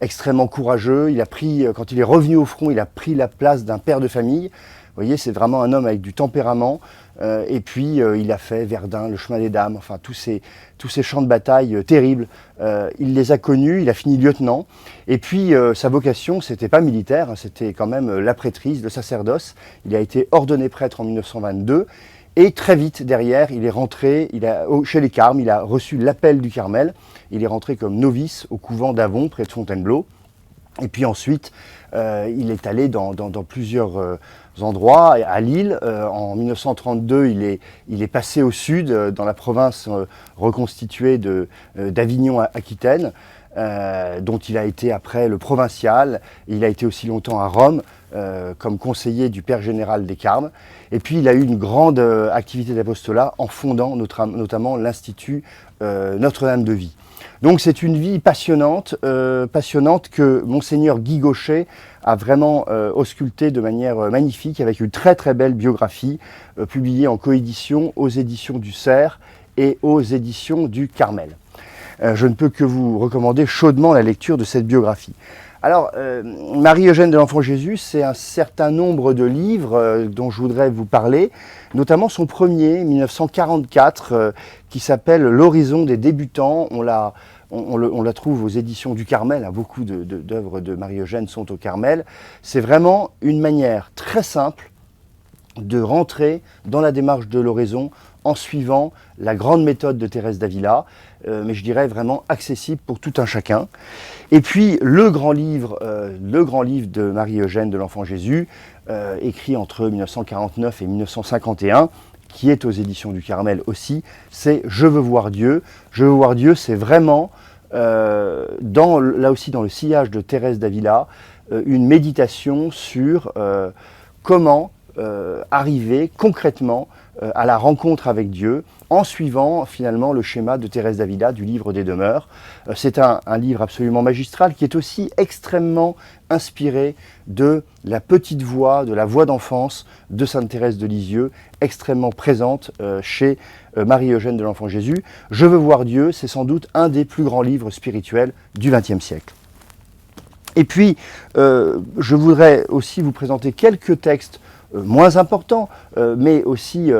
extrêmement courageux. Il a pris, quand il est revenu au front, il a pris la place d'un père de famille. Vous voyez, c'est vraiment un homme avec du tempérament. Et puis, il a fait Verdun, le chemin des dames, enfin tous ces champs de bataille terribles. Il les a connus, il a fini lieutenant. Et puis, sa vocation, c'était pas militaire, hein, c'était quand même la prêtrise, le sacerdoce. Il a été ordonné prêtre en 1922. Et très vite derrière, il est rentré chez les Carmes, il a reçu l'appel du Carmel. Il est rentré comme novice au couvent d'Avon, près de Fontainebleau. Et puis ensuite, il est allé dans plusieurs endroits. À Lille, en 1932, il est passé au sud, dans la province reconstituée d'Avignon-Aquitaine, dont il a été après le provincial. Il a été aussi longtemps à Rome, comme conseiller du père général des Carmes. Et puis il a eu une grande activité d'apostolat en fondant notamment l'Institut Notre-Dame de Vie. Donc c'est une vie passionnante que Monseigneur Guy Gauchet a vraiment auscultée de manière magnifique, avec une très très belle biographie publiée en coédition aux éditions du Cerf et aux éditions du Carmel. Je ne peux que vous recommander chaudement la lecture de cette biographie. Alors, Marie-Eugène de l'Enfant Jésus, c'est un certain nombre de livres dont je voudrais vous parler, notamment son premier, 1944, qui s'appelle L'horizon des débutants. On la trouve aux éditions du Carmel, hein, beaucoup d'œuvres de Marie-Eugène sont au Carmel. C'est vraiment une manière très simple de rentrer dans la démarche de l'oraison en suivant la grande méthode de Thérèse d'Avila, mais je dirais vraiment accessible pour tout un chacun. Et puis le grand livre de Marie-Eugène de l'Enfant Jésus, écrit entre 1949 et 1951, qui est aux éditions du Carmel aussi, c'est « Je veux voir Dieu ». « Je veux voir Dieu », c'est vraiment, là aussi dans le sillage de Thérèse d'Avila, une méditation sur comment arriver concrètement à la rencontre avec Dieu en suivant finalement le schéma de Thérèse d'Avila du livre des demeures. C'est un livre absolument magistral qui est aussi extrêmement inspiré de la petite voix, de la voix d'enfance de Sainte Thérèse de Lisieux, extrêmement présente chez Marie-Eugène de l'Enfant Jésus. « Je veux voir Dieu », c'est sans doute un des plus grands livres spirituels du XXe siècle. Et puis, je voudrais aussi vous présenter quelques textes moins importants, mais aussi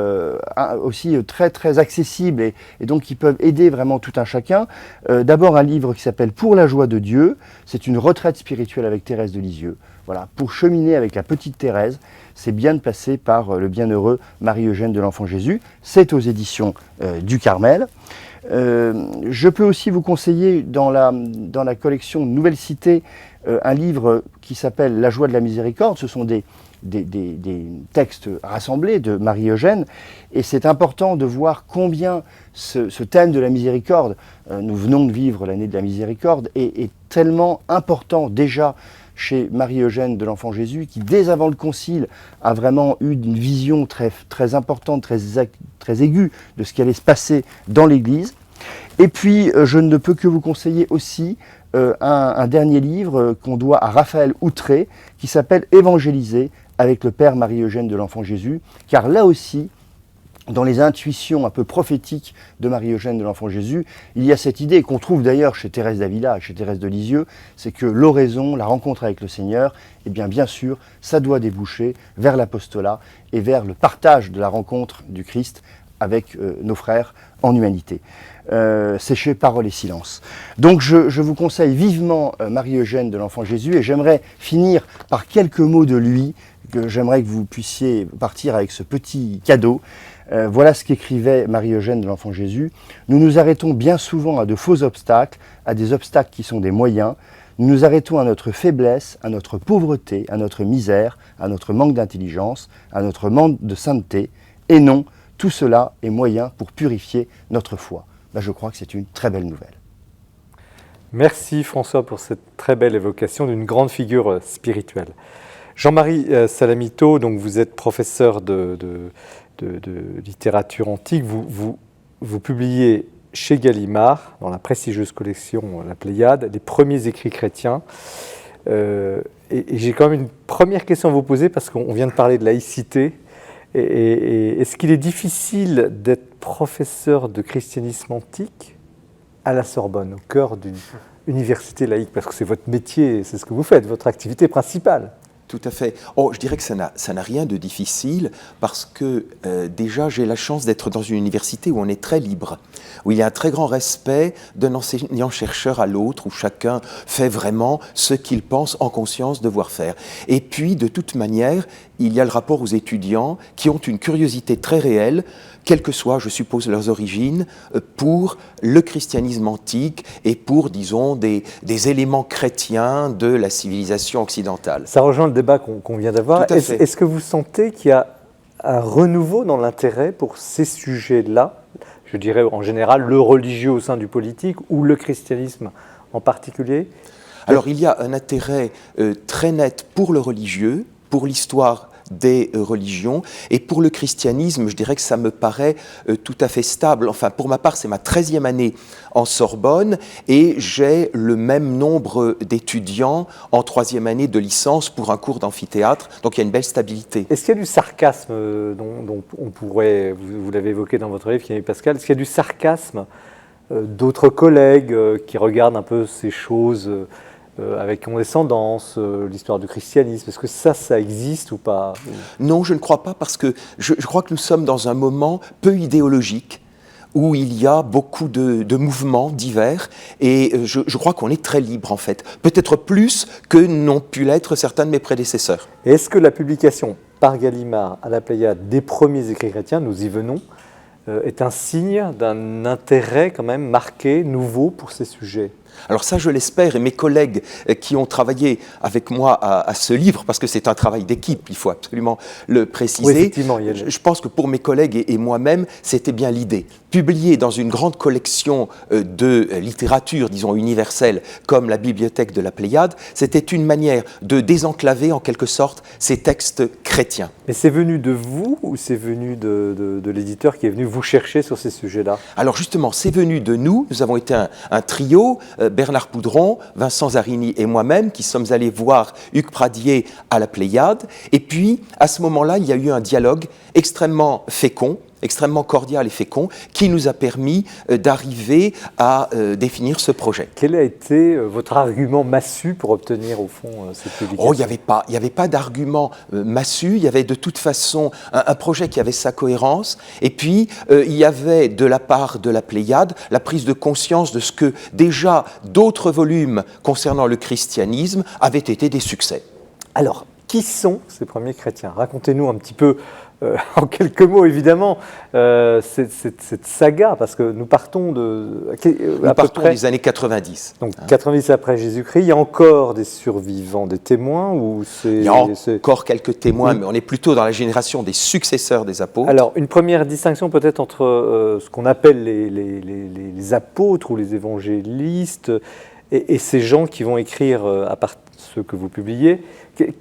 très très accessibles et donc qui peuvent aider vraiment tout un chacun. D'abord un livre qui s'appelle « Pour la joie de Dieu », c'est une retraite spirituelle avec Thérèse de Lisieux. Voilà, pour cheminer avec la petite Thérèse, c'est bien de passer par le bienheureux Marie-Eugène de l'Enfant Jésus. C'est aux éditions du Carmel. Je peux aussi vous conseiller dans la collection Nouvelle Cité un livre qui s'appelle « La joie de la miséricorde ». Ce sont des textes rassemblés de Marie-Eugène, et c'est important de voir combien ce thème de la miséricorde, nous venons de vivre l'année de la miséricorde, est tellement important déjà chez Marie-Eugène de l'Enfant Jésus, qui dès avant le Concile a vraiment eu une vision très, très importante, très aiguë de ce qui allait se passer dans l'Église. Et puis je ne peux que vous conseiller aussi un dernier livre qu'on doit à Raphaël Outré, qui s'appelle « Évangéliser » avec le Père Marie-Eugène de l'Enfant Jésus, car là aussi, dans les intuitions un peu prophétiques de Marie-Eugène de l'Enfant Jésus, il y a cette idée qu'on trouve d'ailleurs chez Thérèse d'Avila, chez Thérèse de Lisieux, c'est que l'oraison, la rencontre avec le Seigneur, eh bien sûr, ça doit déboucher vers l'apostolat et vers le partage de la rencontre du Christ avec nos frères en humanité. C'est chez Parole et Silence. Donc je vous conseille vivement Marie-Eugène de l'Enfant Jésus et j'aimerais finir par quelques mots de lui, que j'aimerais que vous puissiez partir avec ce petit cadeau. Voilà ce qu'écrivait Marie-Eugène de l'Enfant Jésus. Nous nous arrêtons bien souvent à de faux obstacles, à des obstacles qui sont des moyens. Nous nous arrêtons à notre faiblesse, à notre pauvreté, à notre misère, à notre manque d'intelligence, à notre manque de sainteté. Et non, tout cela est moyen pour purifier notre foi. Je crois que c'est une très belle nouvelle. Merci François pour cette très belle évocation d'une grande figure spirituelle. Jean-Marie Salamito, donc vous êtes professeur de littérature antique, vous publiez chez Gallimard, dans la prestigieuse collection La Pléiade, les premiers écrits chrétiens. Et j'ai quand même une première question à vous poser, parce qu'on vient de parler de laïcité. Et est-ce qu'il est difficile d'être professeur de christianisme antique à la Sorbonne, au cœur d'une université laïque? Parce que c'est votre métier, c'est ce que vous faites, votre activité principale. Tout à fait. Je dirais que ça n'a rien de difficile parce que déjà j'ai la chance d'être dans une université où on est très libre, où il y a un très grand respect d'un enseignant-chercheur à l'autre, où chacun fait vraiment ce qu'il pense en conscience devoir faire. Et puis, de toute manière, il y a le rapport aux étudiants qui ont une curiosité très réelle, quelles que soient, je suppose, leurs origines, pour le christianisme antique et pour, disons, des éléments chrétiens de la civilisation occidentale. Ça rejoint le débat qu'on vient d'avoir. Est-ce que vous sentez qu'il y a un renouveau dans l'intérêt pour ces sujets-là? Je dirais en général le religieux au sein du politique ou le christianisme en particulier? Alors il y a un intérêt très net pour le religieux, pour l'histoire des religions, et pour le christianisme, je dirais que ça me paraît tout à fait stable. Enfin, pour ma part, c'est ma 13e année en Sorbonne, et j'ai le même nombre d'étudiants en 3e année de licence pour un cours d'amphithéâtre, donc il y a une belle stabilité. Est-ce qu'il y a du sarcasme dont on pourrait, vous l'avez évoqué dans votre livre, Camille Pascal, est-ce qu'il y a du sarcasme d'autres collègues qui regardent un peu ces choses avec condescendance, l'histoire du christianisme? Est-ce que ça existe ou pas? Non, je ne crois pas, parce que je crois que nous sommes dans un moment peu idéologique, où il y a beaucoup de mouvements divers, et je crois qu'on est très libre en fait, peut-être plus que n'ont pu l'être certains de mes prédécesseurs. Et est-ce que la publication par Gallimard à la Pléiade des premiers écrits chrétiens, nous y venons, est un signe d'un intérêt quand même marqué, nouveau pour ces sujets? Alors ça, je l'espère, et mes collègues qui ont travaillé avec moi à ce livre, parce que c'est un travail d'équipe, il faut absolument le préciser. Oui, effectivement, je pense que pour mes collègues et moi-même, c'était bien l'idée. Publier dans une grande collection de littérature, disons universelle, comme la bibliothèque de la Pléiade, c'était une manière de désenclaver en quelque sorte ces textes chrétiens. Mais c'est venu de vous ou c'est venu de l'éditeur qui est venu vous chercher sur ces sujets-là? Alors justement, c'est venu de nous. Nous avons été un trio, Bernard Poudron, Vincent Zarini et moi-même, qui sommes allés voir Hugues Pradier à la Pléiade. Et puis, à ce moment-là, il y a eu un dialogue extrêmement fécond, extrêmement cordial et fécond, qui nous a permis d'arriver à définir ce projet. Quel a été votre argument massu pour obtenir, au fond, cette publication? Il n'y avait pas d'argument massu, il y avait de toute façon un projet qui avait sa cohérence, et puis il y avait de la part de la Pléiade la prise de conscience de ce que déjà d'autres volumes concernant le christianisme avaient été des succès. Alors, qui sont ces premiers chrétiens? Racontez-nous un petit peu, en quelques mots évidemment, cette saga, parce que nous partons des années 90. Donc 90 après Jésus-Christ, il y a encore des survivants, des témoins ou il y a encore quelques témoins, mais on est plutôt dans la génération des successeurs des apôtres. Alors, une première distinction peut-être entre ce qu'on appelle les apôtres ou les évangélistes et ces gens qui vont écrire ceux que vous publiez.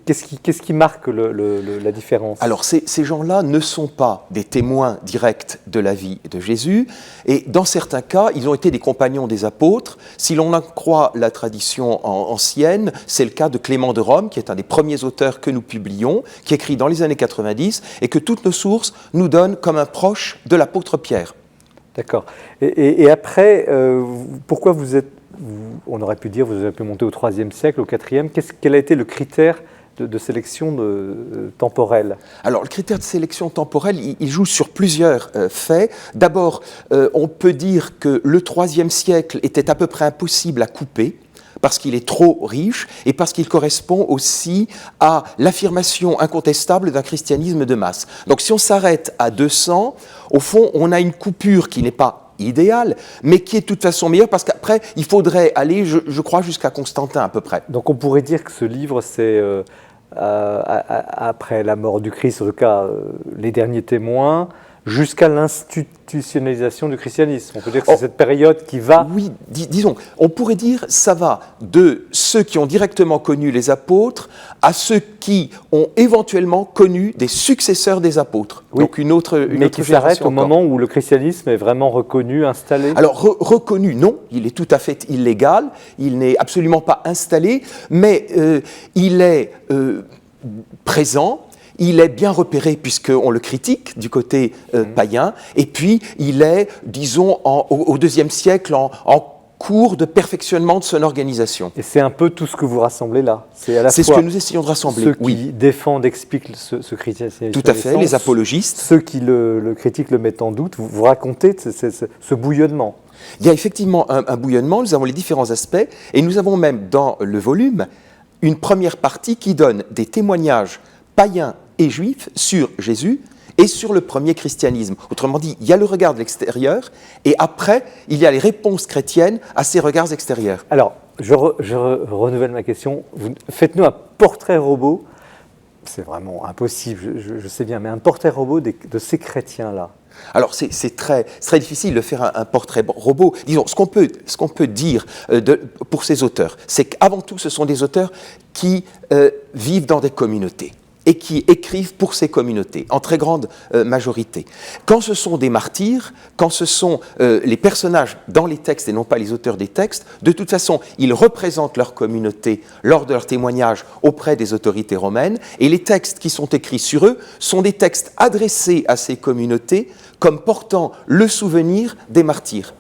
Qu'est-ce qui marque la différence? Alors, ces gens-là ne sont pas des témoins directs de la vie de Jésus, et dans certains cas, ils ont été des compagnons des apôtres. Si l'on en croit la tradition ancienne, c'est le cas de Clément de Rome, qui est un des premiers auteurs que nous publions, qui écrit dans les années 90, et que toutes nos sources nous donnent comme un proche de l'apôtre Pierre. D'accord. Et après, pourquoi on aurait pu dire, vous avez pu monter au IIIe siècle, au IVe, quel a été le critère de sélection temporelle? Alors, le critère de sélection temporelle, il joue sur plusieurs faits. D'abord, on peut dire que le IIIe siècle était à peu près impossible à couper, parce qu'il est trop riche et parce qu'il correspond aussi à l'affirmation incontestable d'un christianisme de masse. Donc si on s'arrête à 200, au fond, on a une coupure qui n'est pas idéale, mais qui est de toute façon meilleure, parce qu'après, il faudrait aller, je crois, jusqu'à Constantin à peu près. Donc on pourrait dire que ce livre, c'est après la mort du Christ, en tout cas les derniers témoins, jusqu'à l'institutionnalisation du christianisme. On peut dire que c'est cette période qui va... Oui, disons, on pourrait dire ça va de ceux qui ont directement connu les apôtres à ceux qui ont éventuellement connu des successeurs des apôtres. Oui, donc une autre mais qui s'arrête au moment où le christianisme est vraiment reconnu, installé. Alors reconnu, non, il est tout à fait illégal, il n'est absolument pas installé, mais il est présent. Il est bien repéré puisqu'on le critique du côté païen, et puis il est, disons, au IIe siècle, en cours de perfectionnement de son organisation. Et c'est un peu tout ce que vous rassemblez là. C'est ce que nous essayons de rassembler. Ceux qui défendent, expliquent ce christianisme. Tout à fait, les apologistes. Ceux qui le critiquent, le mettent en doute. Vous racontez ce bouillonnement. Il y a effectivement un bouillonnement, nous avons les différents aspects, et nous avons même dans le volume une première partie qui donne des témoignages païens et juifs sur Jésus et sur le premier christianisme. Autrement dit, il y a le regard de l'extérieur, et après, il y a les réponses chrétiennes à ces regards extérieurs. Alors, je renouvelle ma question. Faites-nous un portrait robot. C'est vraiment impossible, je sais bien, mais un portrait robot de ces chrétiens-là. Alors, c'est très difficile de faire un portrait robot. Disons, ce qu'on peut dire pour ces auteurs, c'est qu'avant tout, ce sont des auteurs qui vivent dans des communautés et qui écrivent pour ces communautés, en très grande majorité. Quand ce sont des martyrs, quand ce sont les personnages dans les textes et non pas les auteurs des textes, de toute façon, ils représentent leur communauté lors de leur témoignage auprès des autorités romaines, et les textes qui sont écrits sur eux sont des textes adressés à ces communautés comme portant le souvenir des martyrs.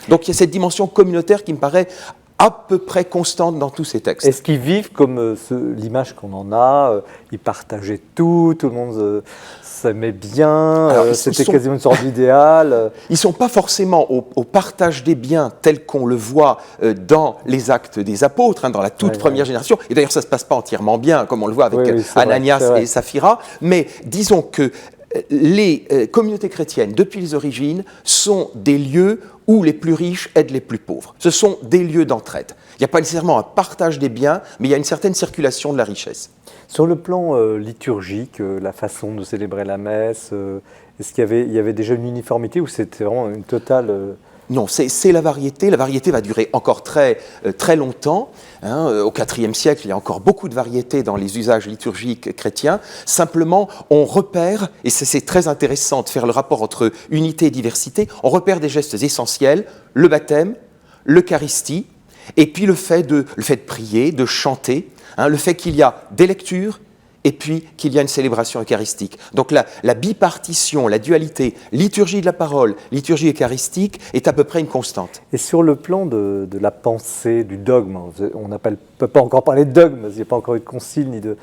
Donc il y a cette dimension communautaire qui me paraît à peu près constante dans tous ces textes. Est-ce qu'ils vivent comme l'image qu'on en a ils partageaient tout le monde s'aimait bien, c'était quasiment une sorte d'idéal Ils ne sont pas forcément au partage des biens tel qu'on le voit dans les actes des apôtres, dans la toute première génération. Et d'ailleurs, ça ne se passe pas entièrement bien, comme on le voit avec Ananias et Saphira. Mais disons que les communautés chrétiennes, depuis les origines, sont des lieux où les plus riches aident les plus pauvres. Ce sont des lieux d'entraide. Il n'y a pas nécessairement un partage des biens, mais il y a une certaine circulation de la richesse. Sur le plan liturgique, la façon de célébrer la messe, est-ce qu'il y avait déjà une uniformité ou c'était vraiment une totale... Non, c'est la variété. La variété va durer encore très longtemps. Au IVe siècle, il y a encore beaucoup de variétés dans les usages liturgiques chrétiens. Simplement, on repère, et c'est très intéressant de faire le rapport entre unité et diversité, on repère des gestes essentiels, le baptême, l'Eucharistie, et puis le fait de prier, de chanter, le fait qu'il y a des lectures, et puis qu'il y a une célébration eucharistique. Donc la bipartition, la dualité, liturgie de la parole, liturgie eucharistique, est à peu près une constante. Et sur le plan de la pensée, du dogme, on ne peut pas encore parler de dogme, parce qu'il n'y a pas encore eu de concile, ni de...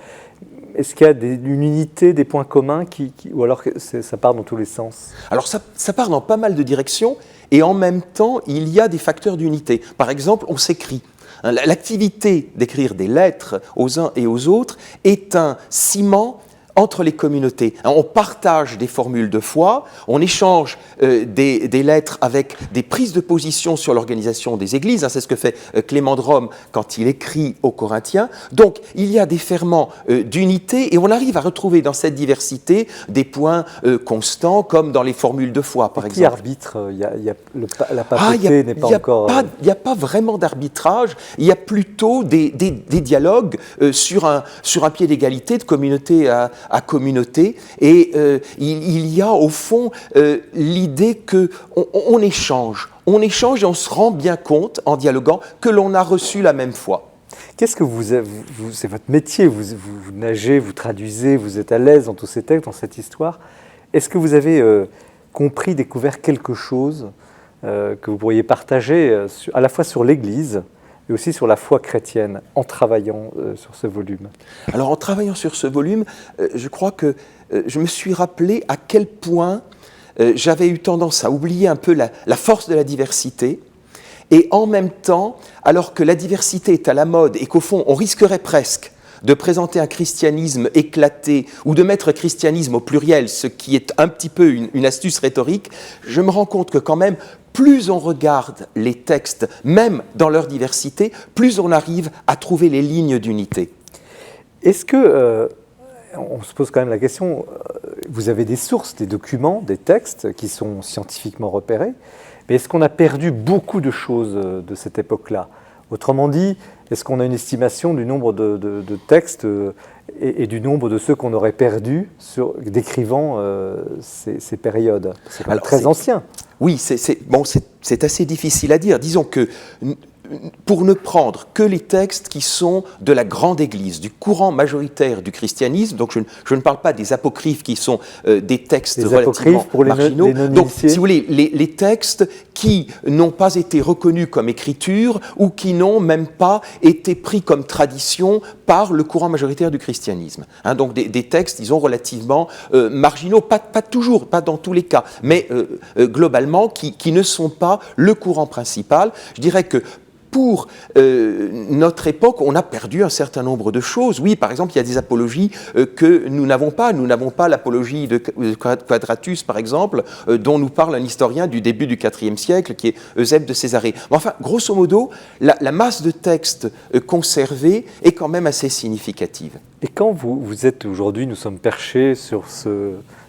Est-ce qu'il y a une unité, des points communs, ou alors ça part dans tous les sens? Alors ça part dans pas mal de directions, et en même temps, il y a des facteurs d'unité. Par exemple, on s'écrit. L'activité d'écrire des lettres aux uns et aux autres est un ciment entre les communautés. On partage des formules de foi, on échange des lettres avec des prises de position sur l'organisation des églises. C'est ce que fait Clément de Rome quand il écrit aux Corinthiens. Donc, il y a des ferments d'unité et on arrive à retrouver dans cette diversité des points constants, comme dans les formules de foi, par exemple. Qui arbitre? La papeteté n'est pas encore... Il n'y a pas vraiment d'arbitrage, il y a plutôt des dialogues sur un pied d'égalité de communauté à communauté, et il y a au fond l'idée qu'on échange et on se rend bien compte en dialoguant que l'on a reçu la même foi. Qu'est-ce que c'est votre métier, vous nagez, vous traduisez, vous êtes à l'aise dans tous ces textes, dans cette histoire. Est-ce que vous avez compris, découvert quelque chose que vous pourriez partager à la fois sur l'Église et aussi sur la foi chrétienne, en travaillant sur ce volume? Alors, en travaillant sur ce volume, je crois que je me suis rappelé à quel point j'avais eu tendance à oublier un peu la force de la diversité, et en même temps, alors que la diversité est à la mode et qu'au fond, on risquerait presque de présenter un christianisme éclaté ou de mettre christianisme au pluriel, ce qui est un petit peu une astuce rhétorique, je me rends compte que quand même, plus on regarde les textes, même dans leur diversité, plus on arrive à trouver les lignes d'unité. Est-ce que, on se pose quand même la question, vous avez des sources, des documents, des textes qui sont scientifiquement repérés, mais est-ce qu'on a perdu beaucoup de choses de cette époque-là? Autrement dit, est-ce qu'on a une estimation du nombre de textes et du nombre de ceux qu'on aurait perdus décrivant ces périodes? C'est très ancien. Oui, c'est assez difficile à dire. Disons que pour ne prendre que les textes qui sont de la grande Église, du courant majoritaire du christianisme, donc je ne parle pas des apocryphes qui sont des textes relativement marginaux, donc si vous voulez, les textes qui n'ont pas été reconnus comme écriture ou qui n'ont même pas été pris comme tradition par le courant majoritaire du christianisme. Donc des textes, disons, relativement marginaux, pas toujours, pas dans tous les cas, mais globalement qui ne sont pas le courant principal. Je dirais que pour notre époque, on a perdu un certain nombre de choses. Oui, par exemple, il y a des apologies que nous n'avons pas. Nous n'avons pas l'apologie de Quadratus, par exemple, dont nous parle un historien du début du IVe siècle, qui est Eusèbe de Césarée. Mais enfin, grosso modo, la masse de textes conservés est quand même assez significative. Et quand vous êtes aujourd'hui, nous sommes perchés sur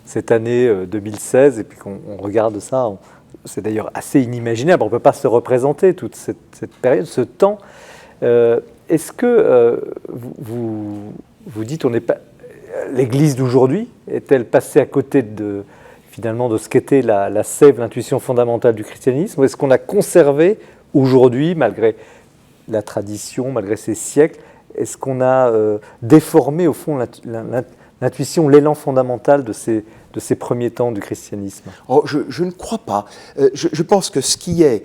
cette année 2016, et puis qu'on regarde ça, c'est d'ailleurs assez inimaginable, on ne peut pas se représenter toute cette période, ce temps. Est-ce que vous dites, l'Église d'aujourd'hui est-elle passée à côté finalement de ce qu'était la sève, l'intuition fondamentale du christianisme, ou est-ce qu'on a conservé aujourd'hui, malgré la tradition, malgré ces siècles, est-ce qu'on a déformé au fond l'intuition, l'élan fondamental de ces premiers temps du christianisme? Je ne crois pas. Je pense que ce qui est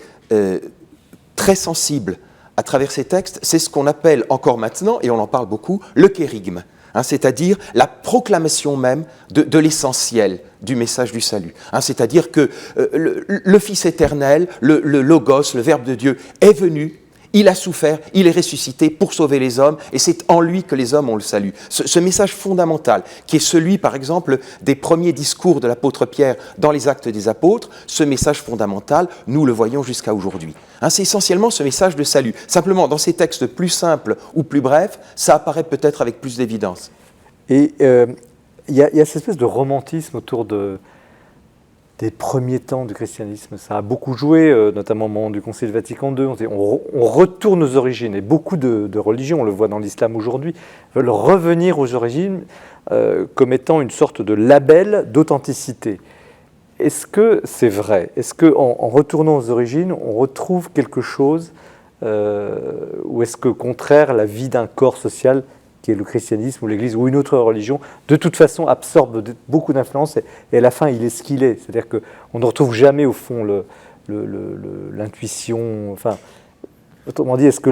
très sensible à travers ces textes, c'est ce qu'on appelle encore maintenant, et on en parle beaucoup, le kérygme, c'est-à-dire la proclamation même de l'essentiel du message du salut. C'est-à-dire que le Fils éternel, le Logos, le Verbe de Dieu, est venu. Il a souffert, il est ressuscité pour sauver les hommes, et c'est en lui que les hommes ont le salut. Ce message fondamental, qui est celui, par exemple, des premiers discours de l'apôtre Pierre dans les Actes des Apôtres, ce message fondamental, nous le voyons jusqu'à aujourd'hui. C'est essentiellement ce message de salut. Simplement, dans ces textes plus simples ou plus brefs, ça apparaît peut-être avec plus d'évidence. Et il y a cette espèce de romantisme autour des premiers temps du christianisme. Ça a beaucoup joué, notamment au moment du Concile Vatican II. On retourne aux origines. Et beaucoup de religions, on le voit dans l'islam aujourd'hui, veulent revenir aux origines comme étant une sorte de label d'authenticité. Est-ce que c'est vrai? Est-ce qu'en retournant aux origines, on retrouve quelque chose ou est-ce qu'au contraire, la vie d'un corps social qui est le christianisme ou l'Église ou une autre religion, de toute façon absorbe beaucoup d'influence et à la fin il est ce qu'il est. C'est-à-dire qu'on ne retrouve jamais au fond l'intuition. Enfin, autrement dit, est-ce que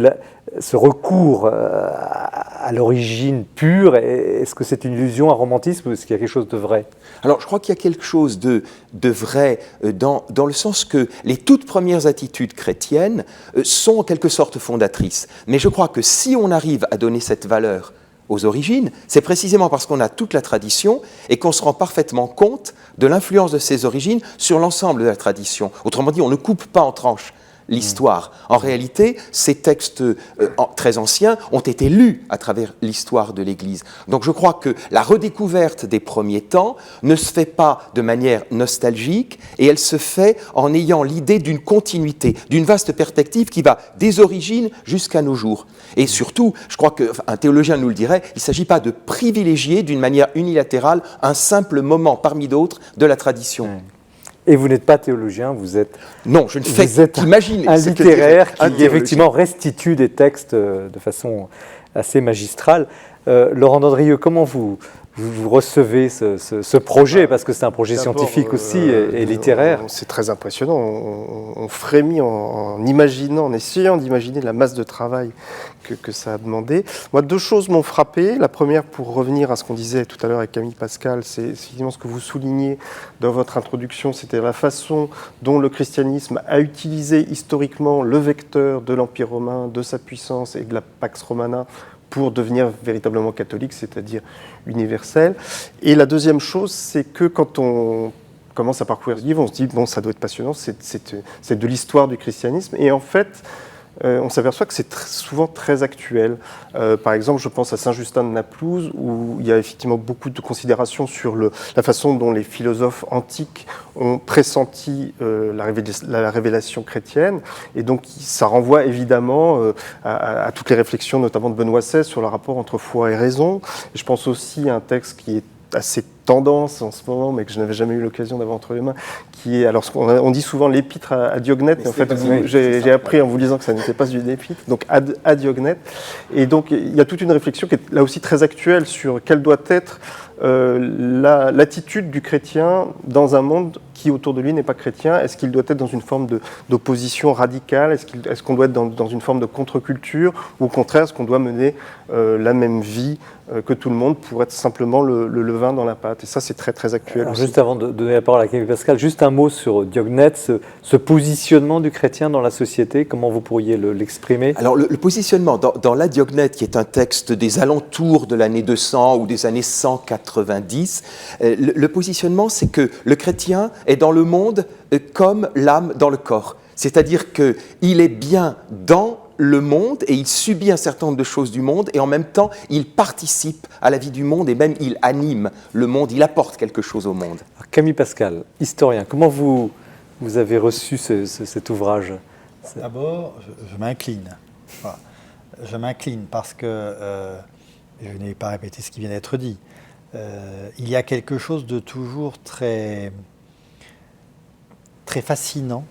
ce recours à l'origine pure, est-ce que c'est une illusion, un romantisme, ou est-ce qu'il y a quelque chose de vrai? Alors je crois qu'il y a quelque chose de vrai dans le sens que les toutes premières attitudes chrétiennes sont en quelque sorte fondatrices. Mais je crois que si on arrive à donner cette valeur aux origines, c'est précisément parce qu'on a toute la tradition et qu'on se rend parfaitement compte de l'influence de ces origines sur l'ensemble de la tradition. Autrement dit, on ne coupe pas en tranches l'histoire. En réalité, ces textes très anciens ont été lus à travers l'histoire de l'Église. Donc je crois que la redécouverte des premiers temps ne se fait pas de manière nostalgique et elle se fait en ayant l'idée d'une continuité, d'une vaste perspective qui va des origines jusqu'à nos jours. Et surtout, je crois qu'un théologien nous le dirait, il ne s'agit pas de privilégier d'une manière unilatérale un simple moment parmi d'autres de la tradition. Et vous n'êtes pas théologien, vous êtes... Non, je ne fais qu'imaginer. Un littéraire qui effectivement restitue des textes de façon assez magistrale. Laurent Dandrieux, comment vous recevez ce projet, parce que c'est un projet scientifique aussi et littéraire? C'est très impressionnant. On frémit en imaginant, en essayant d'imaginer la masse de travail que ça a demandé. Moi, deux choses m'ont frappé. La première, pour revenir à ce qu'on disait tout à l'heure avec Camille Pascal, c'est effectivement ce que vous soulignez dans votre introduction, c'était la façon dont le christianisme a utilisé historiquement le vecteur de l'Empire romain, de sa puissance et de la Pax Romana pour devenir véritablement catholique, c'est-à-dire universel. Et la deuxième chose, c'est que quand on commence à parcourir ce livre, on se dit, bon, ça doit être passionnant, c'est de l'histoire du christianisme. Et en fait, on s'aperçoit que c'est souvent très actuel. Par exemple, je pense à Saint-Justin de Naplouse, où il y a effectivement beaucoup de considérations sur la façon dont les philosophes antiques ont pressenti la révélation chrétienne. Et donc, ça renvoie évidemment à toutes les réflexions, notamment de Benoît XVI, sur le rapport entre foi et raison. Et je pense aussi à un texte qui est assez tendance en ce moment, mais que je n'avais jamais eu l'occasion d'avoir entre les mains, qui est, alors on dit souvent l'épître à Diognète, mais en fait j'ai appris en vous lisant que ça n'était pas une épître, donc à Diognète. Et donc il y a toute une réflexion qui est là aussi très actuelle sur quelle doit être l'attitude du chrétien dans un monde qui autour de lui n'est pas chrétien. Est-ce qu'il doit être dans une forme d'opposition radicale? Est-ce qu'on doit être dans une forme de contre-culture? Ou au contraire, est-ce qu'on doit mener la même vie que tout le monde pour être simplement le levain dans la pâte? Et ça, c'est très, très actuel. Alors, juste avant de donner la parole à Camille Pascal, juste un mot sur Diognète, ce positionnement du chrétien dans la société, comment vous pourriez l'exprimer? Alors, le positionnement dans la Diognète, qui est un texte des alentours de l'année 200 ou des années 190, le positionnement, c'est que le chrétien est dans le monde comme l'âme dans le corps. C'est-à-dire qu'il est bien dans le monde et il subit un certain nombre de choses du monde et en même temps, il participe à la vie du monde et même il anime le monde, il apporte quelque chose au monde. Alors, Camille Pascal, historien, comment vous avez reçu cet ouvrage? D'abord, je m'incline. Voilà. Je m'incline parce que, je n'ai pas répété ce qui vient d'être dit, il y a quelque chose de toujours très, très fascinant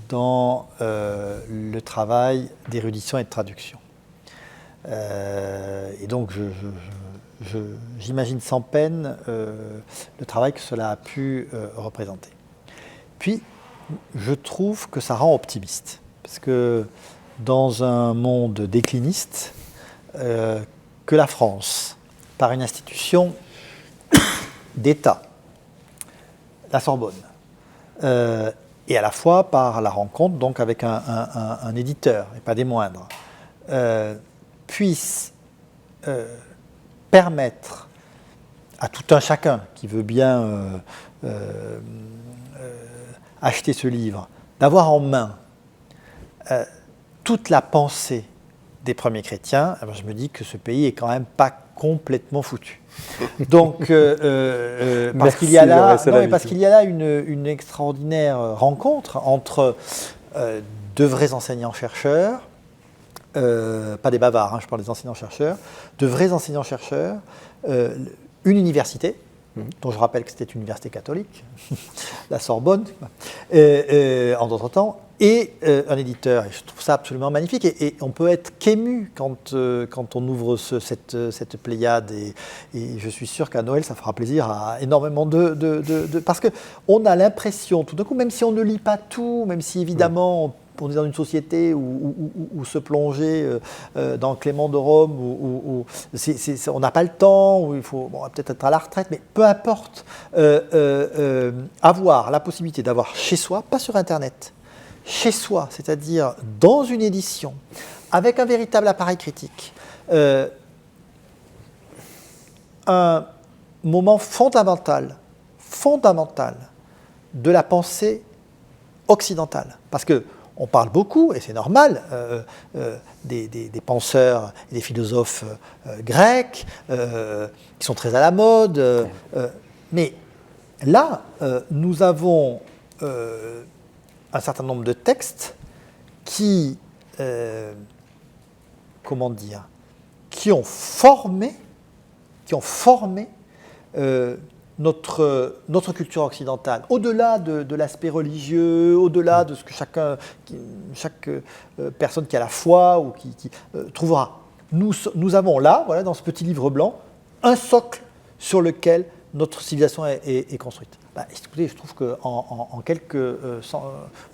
dans le travail d'érudition et de traduction. Et donc, j'imagine sans peine le travail que cela a pu représenter. Puis, je trouve que ça rend optimiste, parce que dans un monde décliniste, que la France, par une institution d'État, la Sorbonne, et à la fois par la rencontre donc avec un éditeur, et pas des moindres, puisse permettre à tout un chacun qui veut bien acheter ce livre, d'avoir en main toute la pensée des premiers chrétiens, alors je me dis que ce pays est quand même pas complètement foutu. Donc, parce qu'il y a là une extraordinaire rencontre entre de vrais enseignants-chercheurs, pas des bavards, je parle des enseignants-chercheurs, de vrais enseignants-chercheurs, une université, dont je rappelle que c'était une université catholique, la Sorbonne, en d'autres temps, et un éditeur. Et je trouve ça absolument magnifique. Et on peut être qu'ému quand on ouvre cette pléiade. Et je suis sûr qu'à Noël, ça fera plaisir à énormément parce qu'on a l'impression, tout d'un coup, même si on ne lit pas tout, même si évidemment on est dans une société où se plonger dans Clément de Rome, où on n'a pas le temps, où il faut peut-être être à la retraite, mais peu importe, avoir la possibilité d'avoir chez soi, pas sur Internet, chez soi, c'est-à-dire dans une édition, avec un véritable appareil critique, un moment fondamental de la pensée occidentale. Parce qu'on parle beaucoup, et c'est normal, des penseurs et des philosophes grecs qui sont très à la mode. Mais là, nous avons un certain nombre de textes qui ont formé notre culture occidentale, au-delà de l'aspect religieux, au-delà de ce que chaque personne qui a la foi ou qui trouvera. Nous avons là, voilà, dans ce petit livre blanc, un socle sur lequel notre civilisation est construite. Écoutez, je trouve qu'en quelques, je sais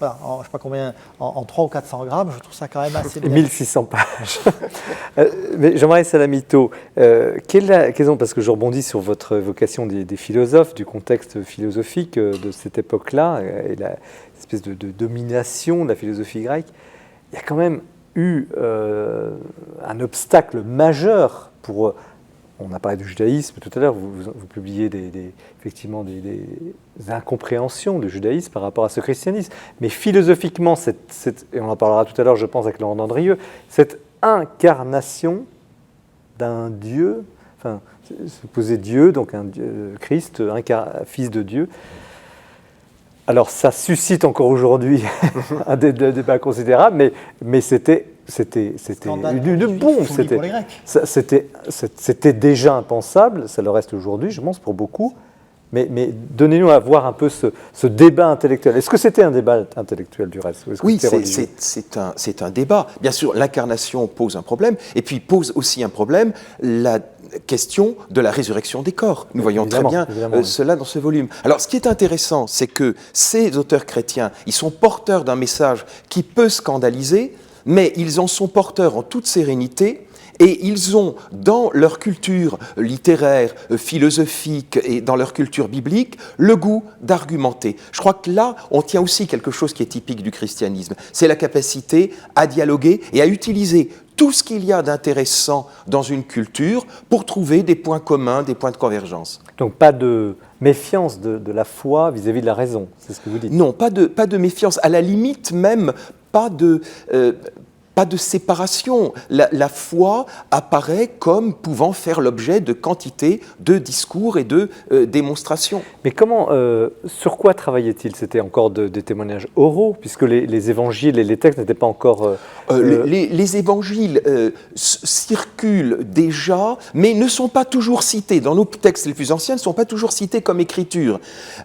pas combien, en 300 ou 400 grammes, je trouve ça quand même assez bien. 1600 pages. Mais Jean-Marie Salamito, parce que je rebondis sur votre évocation des philosophes, du contexte philosophique de cette époque-là, et l'espèce de domination de la philosophie grecque, il y a quand même eu un obstacle majeur pour... On a parlé du judaïsme tout à l'heure, vous publiez effectivement des incompréhensions du judaïsme par rapport à ce christianisme. Mais philosophiquement, et on en parlera tout à l'heure, je pense, avec Laurent Dandrieux, cette incarnation d'un Dieu, enfin, supposé Dieu, donc un Dieu, Christ, fils de Dieu. Alors ça suscite encore aujourd'hui un débat considérable, mais c'était une bombe. C'était déjà impensable, ça le reste aujourd'hui, je pense, pour beaucoup. Mais donnez-nous à voir un peu ce débat intellectuel. Est-ce que c'était un débat intellectuel du reste? Oui, c'est un débat. Bien sûr, l'incarnation pose un problème, et puis pose aussi un problème la question de la résurrection des corps. Nous voyons très bien cela dans ce volume. Alors, ce qui est intéressant, c'est que ces auteurs chrétiens, ils sont porteurs d'un message qui peut scandaliser, mais ils en sont porteurs en toute sérénité, et ils ont, dans leur culture littéraire, philosophique et dans leur culture biblique, le goût d'argumenter. Je crois que là, on tient aussi quelque chose qui est typique du christianisme. C'est la capacité à dialoguer et à utiliser tout ce qu'il y a d'intéressant dans une culture pour trouver des points communs, des points de convergence. Donc pas de méfiance de la foi vis-à-vis de la raison, c'est ce que vous dites? Non, pas de méfiance. À la limite même, pas de séparation. La foi apparaît comme pouvant faire l'objet de quantité de discours et de démonstrations. Mais sur quoi travaillait-il? C'était encore des témoignages oraux, puisque les évangiles et les textes n'étaient pas encore... Les évangiles circulent déjà, mais ne sont pas toujours cités. Dans nos textes les plus anciens, ne sont pas toujours cités comme écriture.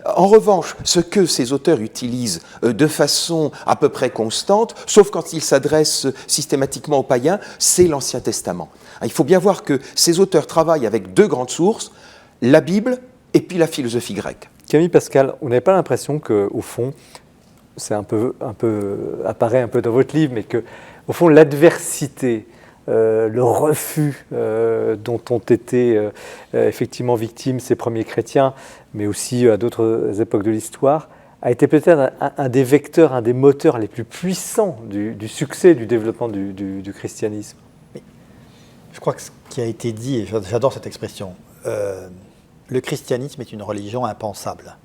En revanche, ce que ces auteurs utilisent de façon à peu près constante, sauf quand ils s'adressent systématiquement aux païens, c'est l'Ancien Testament. Il faut bien voir que ces auteurs travaillent avec deux grandes sources, la Bible et puis la philosophie grecque. Camille Pascal, on n'avait pas l'impression qu'au fond, c'est apparaît un peu dans votre livre, mais qu'au fond, l'adversité, le refus dont ont été effectivement victimes ces premiers chrétiens, mais aussi à d'autres époques de l'histoire, a été peut-être un des vecteurs, un des moteurs les plus puissants du succès, du développement du christianisme. Je crois que ce qui a été dit, et j'adore cette expression, le christianisme est une religion impensable.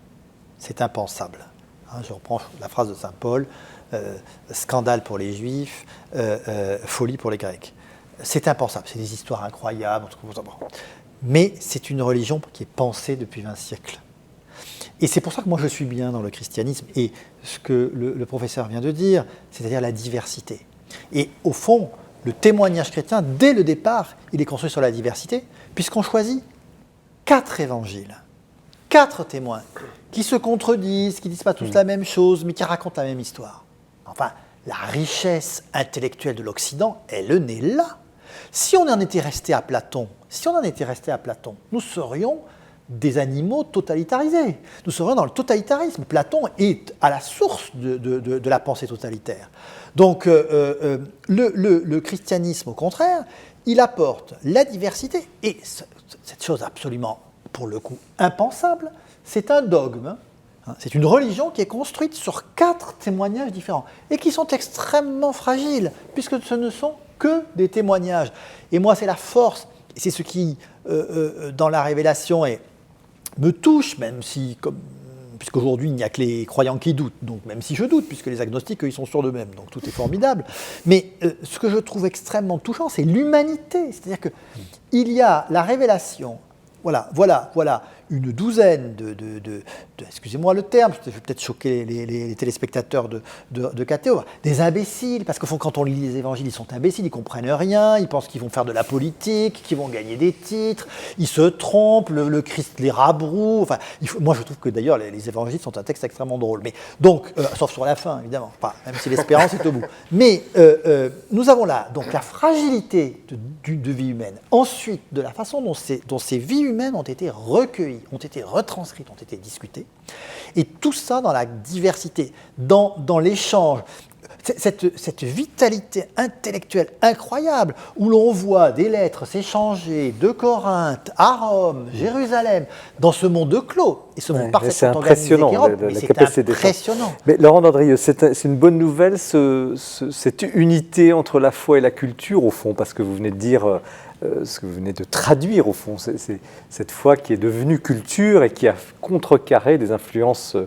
C'est impensable. Je reprends la phrase de saint Paul, scandale pour les Juifs, folie pour les Grecs. C'est impensable, c'est des histoires incroyables, mais c'est une religion qui est pensée depuis 20 siècles. Et c'est pour ça que moi je suis bien dans le christianisme et ce que le professeur vient de dire, c'est-à-dire la diversité. Et au fond, le témoignage chrétien, dès le départ, il est construit sur la diversité, puisqu'on choisit 4 évangiles, 4 témoins qui se contredisent, qui ne disent pas tous la même chose, mais qui racontent la même histoire. Enfin, la richesse intellectuelle de l'Occident, elle n'est là. Si on en était resté à Platon, nous serions des animaux totalitarisés. Nous serions dans le totalitarisme. Platon est à la source de la pensée totalitaire. Donc, le christianisme, au contraire, il apporte la diversité. Et cette chose absolument, pour le coup, impensable, c'est un dogme. C'est une religion qui est construite sur 4 témoignages différents et qui sont extrêmement fragiles, puisque ce ne sont que des témoignages. Et moi, c'est la force c'est ce qui, dans la révélation, me touche, même si, puisqu'aujourd'hui, il n'y a que les croyants qui doutent, donc même si je doute, puisque les agnostiques, eux, ils sont sûrs d'eux-mêmes, donc tout est formidable. Mais ce que je trouve extrêmement touchant, c'est l'humanité. C'est-à-dire qu'il y a la révélation, voilà une douzaine excusez-moi le terme, je vais peut-être choquer les téléspectateurs de KTO, des imbéciles, parce qu'au fond, quand on lit les évangiles, ils sont imbéciles, ils ne comprennent rien, ils pensent qu'ils vont faire de la politique, qu'ils vont gagner des titres, ils se trompent, le Christ les rabroue. Enfin, moi, je trouve que d'ailleurs, les évangiles sont un texte extrêmement drôle. Mais, donc, sauf sur la fin, évidemment, même si l'espérance est au bout. Mais nous avons là donc, la fragilité de vie humaine. Ensuite, de la façon dont ces vies humaines ont été recueillies, ont été retranscrites, ont été discutées. Et tout ça dans la diversité, dans l'échange. Cette vitalité intellectuelle incroyable, où l'on voit des lettres s'échanger de Corinthe à Rome, Jérusalem, dans ce monde clos. Et ce monde parfaitement organisé qui Rome, mais c'est impressionnant. Mais Laurent Dandrieux, c'est une bonne nouvelle, cette unité entre la foi et la culture, au fond, parce que vous venez de dire, ce que vous venez de traduire, au fond, c'est cette foi qui est devenue culture et qui a contrecarré des influences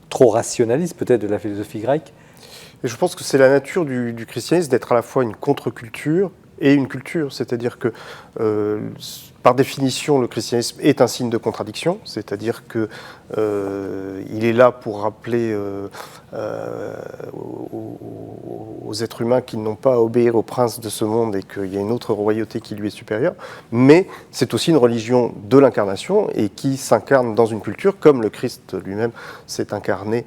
trop rationalistes, peut-être, de la philosophie grecque. Et je pense que c'est la nature du christianisme d'être à la fois une contre-culture et une culture. C'est-à-dire que, par définition, le christianisme est un signe de contradiction. C'est-à-dire qu'il est là pour rappeler aux êtres humains qu'ils n'ont pas à obéir au prince de ce monde et qu'il y a une autre royauté qui lui est supérieure. Mais c'est aussi une religion de l'incarnation et qui s'incarne dans une culture, comme le Christ lui-même s'est incarné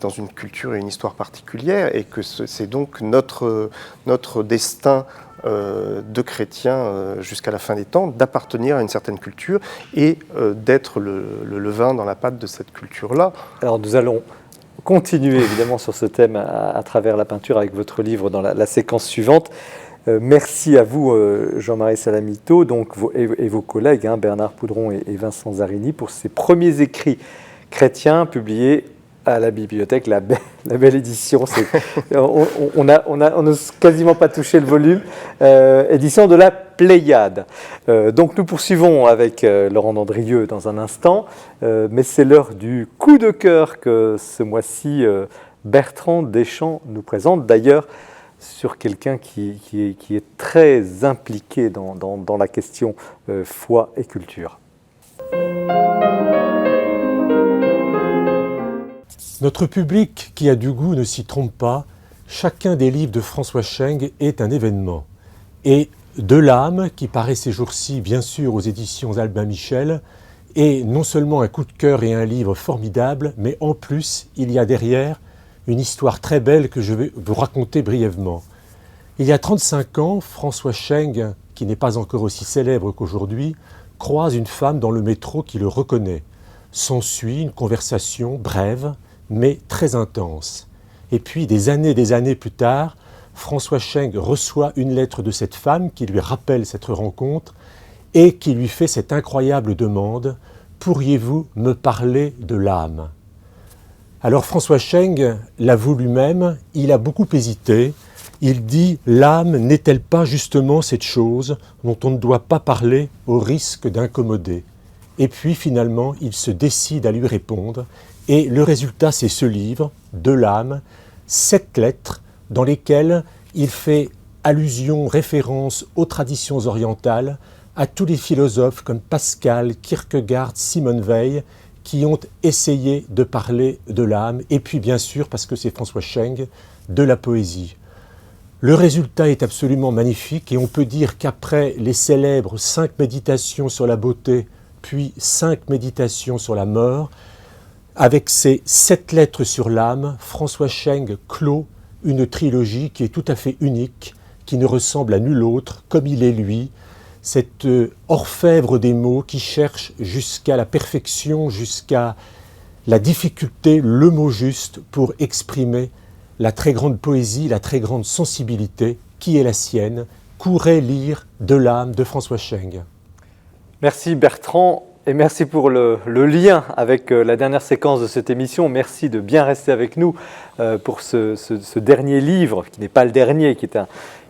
dans une culture et une histoire particulière, et que c'est donc notre destin de chrétiens jusqu'à la fin des temps, d'appartenir à une certaine culture et d'être le levain dans la pâte de cette culture-là. Alors nous allons continuer évidemment sur ce thème à travers la peinture avec votre livre dans la séquence suivante. Merci à vous, Jean-Marie Salamito, et vos collègues, Bernard Poudron et Vincent Zarini, pour ces premiers écrits chrétiens publiés à la bibliothèque, la belle édition. On n'a quasiment pas touché le volume. Édition de la Pléiade. Donc nous poursuivons avec Laurent Dandrieux dans un instant, mais c'est l'heure du coup de cœur que ce mois-ci Bertrand Deschamps nous présente. D'ailleurs, sur quelqu'un qui est très impliqué dans la question foi et culture. Notre public qui a du goût ne s'y trompe pas, chacun des livres de François Scheng est un événement. Et De l'âme, qui paraît ces jours-ci bien sûr aux éditions Albin Michel, est non seulement un coup de cœur et un livre formidable, mais en plus il y a derrière une histoire très belle que je vais vous raconter brièvement. Il y a 35 ans, François Scheng, qui n'est pas encore aussi célèbre qu'aujourd'hui, croise une femme dans le métro qui le reconnaît. S'ensuit une conversation brève, mais très intense. Et puis, des années plus tard, François Scheng reçoit une lettre de cette femme qui lui rappelle cette rencontre et qui lui fait cette incroyable demande « Pourriez-vous me parler de l'âme ?» Alors François Scheng l'avoue lui-même, il a beaucoup hésité. Il dit « L'âme n'est-elle pas justement cette chose dont on ne doit pas parler au risque d'incommoder ?» Et puis finalement, il se décide à lui répondre. Et le résultat, c'est ce livre, De l'âme, 7 lettres dans lesquelles il fait allusion, référence aux traditions orientales, à tous les philosophes comme Pascal, Kierkegaard, Simone Weil, qui ont essayé de parler de l'âme, et puis bien sûr, parce que c'est François Scheng, de la poésie. Le résultat est absolument magnifique, et on peut dire qu'après les célèbres 5 méditations sur la beauté, puis 5 méditations sur la mort, avec ces 7 lettres sur l'âme, François Scheng clôt une trilogie qui est tout à fait unique, qui ne ressemble à nul autre, comme il est lui, cet orfèvre des mots qui cherche jusqu'à la perfection, jusqu'à la difficulté, le mot juste pour exprimer la très grande poésie, la très grande sensibilité qui est la sienne. Courez lire De l'âme de François Scheng. Merci Bertrand. Et merci pour le lien avec la dernière séquence de cette émission. Merci de bien rester avec nous pour ce dernier livre, qui n'est pas le dernier, qui est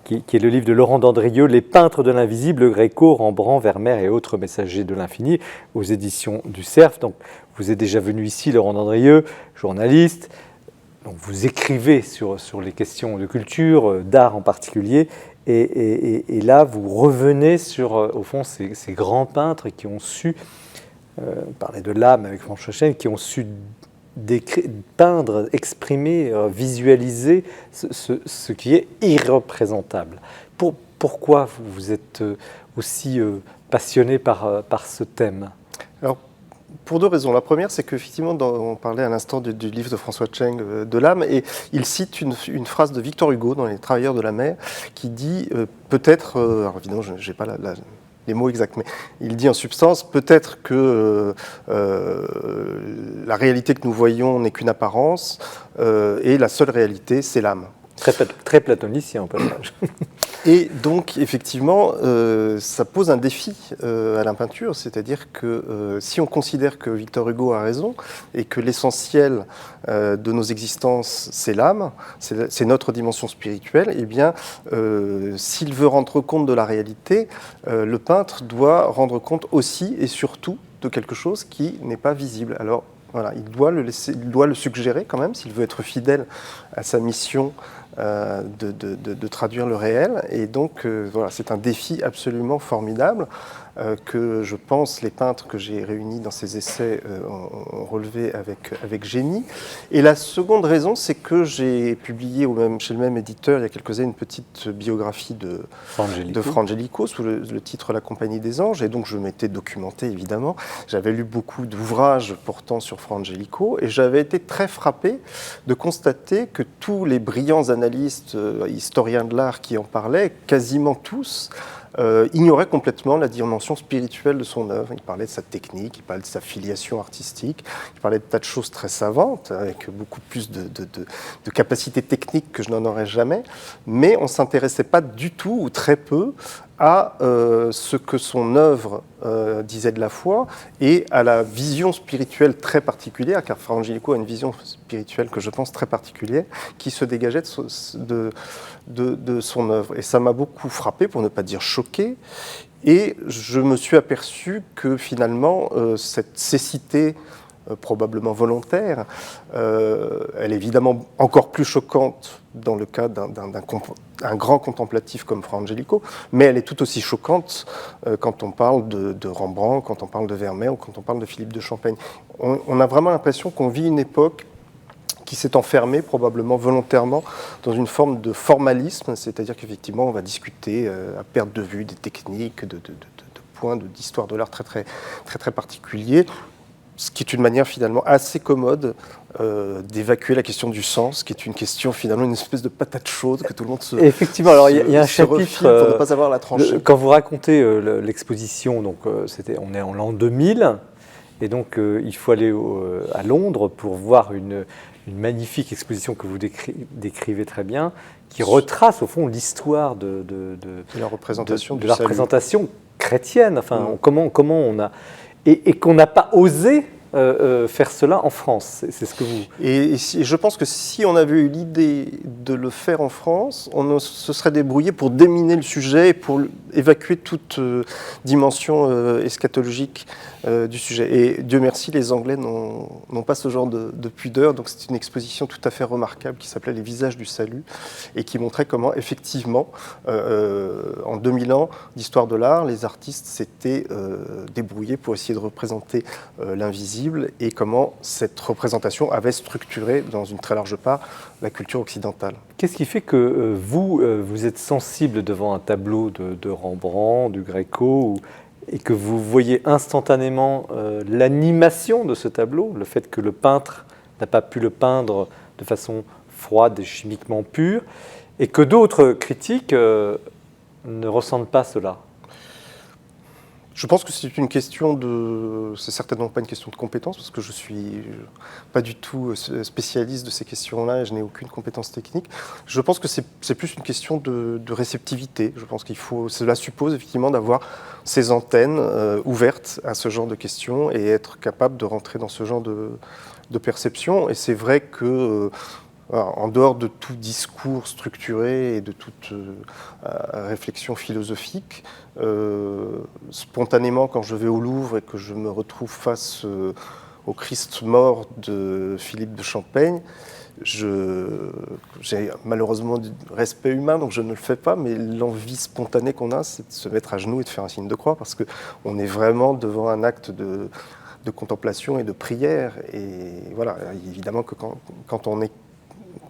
qui est le livre de Laurent Dandrieux, Les peintres de l'invisible, Gréco, Rembrandt, Vermeer et autres messagers de l'infini, aux éditions du Cerf. Donc, vous êtes déjà venu ici, Laurent Dandrieux, journaliste. Donc, vous écrivez sur les questions de culture, d'art en particulier. Et là, vous revenez sur, au fond, ces grands peintres qui ont su, on parlait de l'âme avec François Cheng, qui ont su peindre, exprimer, visualiser ce qui est irreprésentable. Pourquoi vous êtes aussi passionné par ce thème? Alors, pour deux raisons. La première, c'est qu'effectivement, on parlait à l'instant du livre de François Cheng, de l'âme, et il cite une phrase de Victor Hugo dans Les Travailleurs de la mer, qui dit peut-être, alors évidemment, je n'ai pas les mots exacts, mais il dit en substance, peut-être que la réalité que nous voyons n'est qu'une apparence, et la seule réalité, c'est l'âme. Très platonicien, au passage. Et donc, effectivement, ça pose un défi à la peinture, c'est-à-dire que si on considère que Victor Hugo a raison et que l'essentiel de nos existences, c'est l'âme, c'est notre dimension spirituelle, eh bien, s'il veut rendre compte de la réalité, le peintre doit rendre compte aussi et surtout de quelque chose qui n'est pas visible. Alors, voilà, il doit le suggérer quand même, s'il veut être fidèle à sa mission de traduire le réel. Et donc, voilà, c'est un défi absolument formidable que je pense les peintres que j'ai réunis dans ces essais ont relevé avec génie. Et la seconde raison, c'est que j'ai publié chez le même éditeur il y a quelques années une petite biographie de Fra Angelico sous le titre La Compagnie des Anges. Et donc, je m'étais documenté, évidemment. J'avais lu beaucoup d'ouvrages portant sur Fra Angelico et j'avais été très frappé de constater que tous les brillants analystes, historiens de l'art qui en parlaient, quasiment tous, ignorait complètement la dimension spirituelle de son œuvre. Il parlait de sa technique, il parlait de sa filiation artistique, il parlait de tas de choses très savantes, avec beaucoup plus de capacités techniques que je n'en aurais jamais, mais on ne s'intéressait pas du tout, ou très peu, à ce que son œuvre disait de la foi et à la vision spirituelle très particulière, car Fra Angelico a une vision spirituelle que je pense très particulière, qui se dégageait de son œuvre. Et ça m'a beaucoup frappé, pour ne pas dire choqué, et je me suis aperçu que finalement, cette cécité probablement volontaire, elle est évidemment encore plus choquante dans le cas d'un grand contemplatif comme Fra Angelico, mais elle est tout aussi choquante quand on parle de Rembrandt, quand on parle de Vermeer ou quand on parle de Philippe de Champaigne. On a vraiment l'impression qu'on vit une époque qui s'est enfermée probablement volontairement dans une forme de formalisme, c'est-à-dire qu'effectivement on va discuter à perte de vue des techniques, de points d'histoire de l'art très particuliers, ce qui est une manière finalement assez commode d'évacuer la question du sens, qui est une question finalement, une espèce de patate chaude que tout le monde se Effectivement, alors il y a un chapitre pour ne pas avoir la tranchée. Quand vous racontez l'exposition, donc on est en l'an 2000, et donc il faut aller à Londres pour voir une magnifique exposition que vous décrivez très bien, qui retrace au fond l'histoire de la représentation de la représentation chrétienne. Enfin, comment on a et qu'on n'a pas osé faire cela en France. C'est ce que vous... Et je pense que si on avait eu l'idée de le faire en France, on se serait débrouillé pour déminer le sujet et pour évacuer toute dimension eschatologique du sujet. Et Dieu merci, les Anglais n'ont pas ce genre de pudeur. Donc c'est une exposition tout à fait remarquable qui s'appelait Les visages du salut et qui montrait comment, effectivement, en 2000 ans d'histoire de l'art, les artistes s'étaient débrouillés pour essayer de représenter l'invisible et comment cette représentation avait structuré, dans une très large part, la culture occidentale. Qu'est-ce qui fait que vous êtes sensible devant un tableau de Rembrandt, du Gréco, et que vous voyez instantanément l'animation de ce tableau, le fait que le peintre n'a pas pu le peindre de façon froide et chimiquement pure, et que d'autres critiques ne ressentent pas cela? Je pense que c'est une question c'est certainement pas une question de compétence, parce que je suis pas du tout spécialiste de ces questions-là et je n'ai aucune compétence technique. Je pense que c'est plus une question de réceptivité. Je pense cela suppose effectivement d'avoir ces antennes ouvertes à ce genre de questions et être capable de rentrer dans ce genre de perception. Et c'est vrai que voilà, en dehors de tout discours structuré et de toute réflexion philosophique, spontanément, quand je vais au Louvre et que je me retrouve face au Christ mort de Philippe de Champaigne, j'ai malheureusement du respect humain, donc je ne le fais pas, mais l'envie spontanée qu'on a, c'est de se mettre à genoux et de faire un signe de croix, parce qu'on est vraiment devant un acte de contemplation et de prière. Et voilà, évidemment que quand on est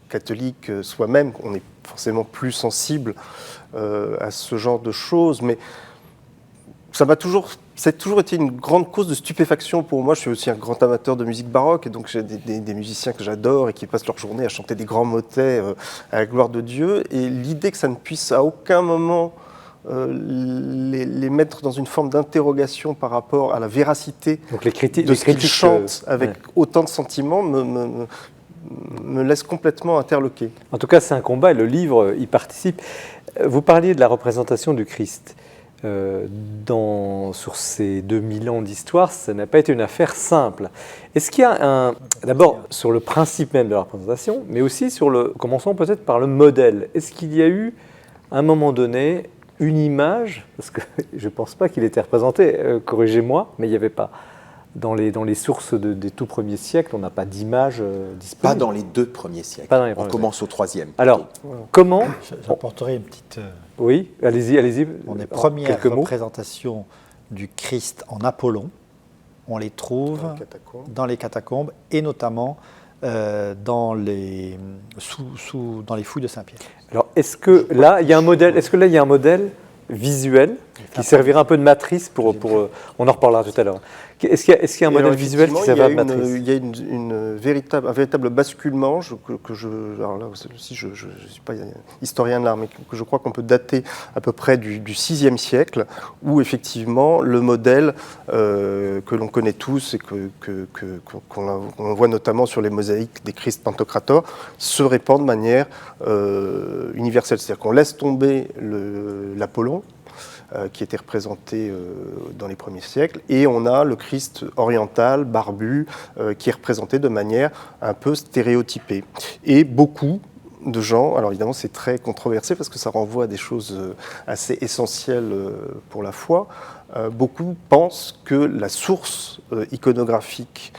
catholique soi-même, on est forcément plus sensible à ce genre de choses, mais ça a toujours été une grande cause de stupéfaction pour moi. Je suis aussi un grand amateur de musique baroque, et donc j'ai des musiciens que j'adore et qui passent leur journée à chanter des grands motets à la gloire de Dieu. Et l'idée que ça ne puisse à aucun moment les mettre dans une forme d'interrogation par rapport à la véracité de ce qu'ils chantent avec autant de sentiments me laisse complètement interloqué. En tout cas, c'est un combat et le livre y participe. Vous parliez de la représentation du Christ. Sur ces 2000 ans d'histoire, ça n'a pas été une affaire simple. Est-ce qu'il y a d'abord sur le principe même de la représentation, mais aussi commençons peut-être par le modèle. Est-ce qu'il y a eu, à un moment donné, une image, parce que je ne pense pas qu'il était représenté, corrigez-moi, mais il n'y avait pas. Dans les sources des tout premiers siècles, on n'a pas d'image disponible. Pas dans les 2 premiers siècles. On commence au 3e. Alors, comment... J'apporterai une petite... Oui, allez-y. Les premières représentations du Christ en Apollon, on les trouve dans les catacombes et notamment dans les fouilles de Saint-Pierre. Alors, est-ce que là, il y a un modèle visuel qui servira un peu de matrice pour on en reparlera tout à l'heure. Est-ce qu'il y a un modèle visuel qui servira de matrice? Il y a un véritable basculement alors là aussi je ne suis pas historien de l'art, mais que je crois qu'on peut dater à peu près du VIe siècle, où effectivement le modèle que l'on connaît tous et qu'on voit notamment sur les mosaïques des Christ Pantocrator se répand de manière universelle. C'est-à-dire qu'on laisse tomber l'Apollon, qui était représenté dans les premiers siècles, et on a le Christ oriental, barbu, qui est représenté de manière un peu stéréotypée. Et beaucoup de gens, alors évidemment c'est très controversé parce que ça renvoie à des choses assez essentielles pour la foi, beaucoup pensent que la source iconographique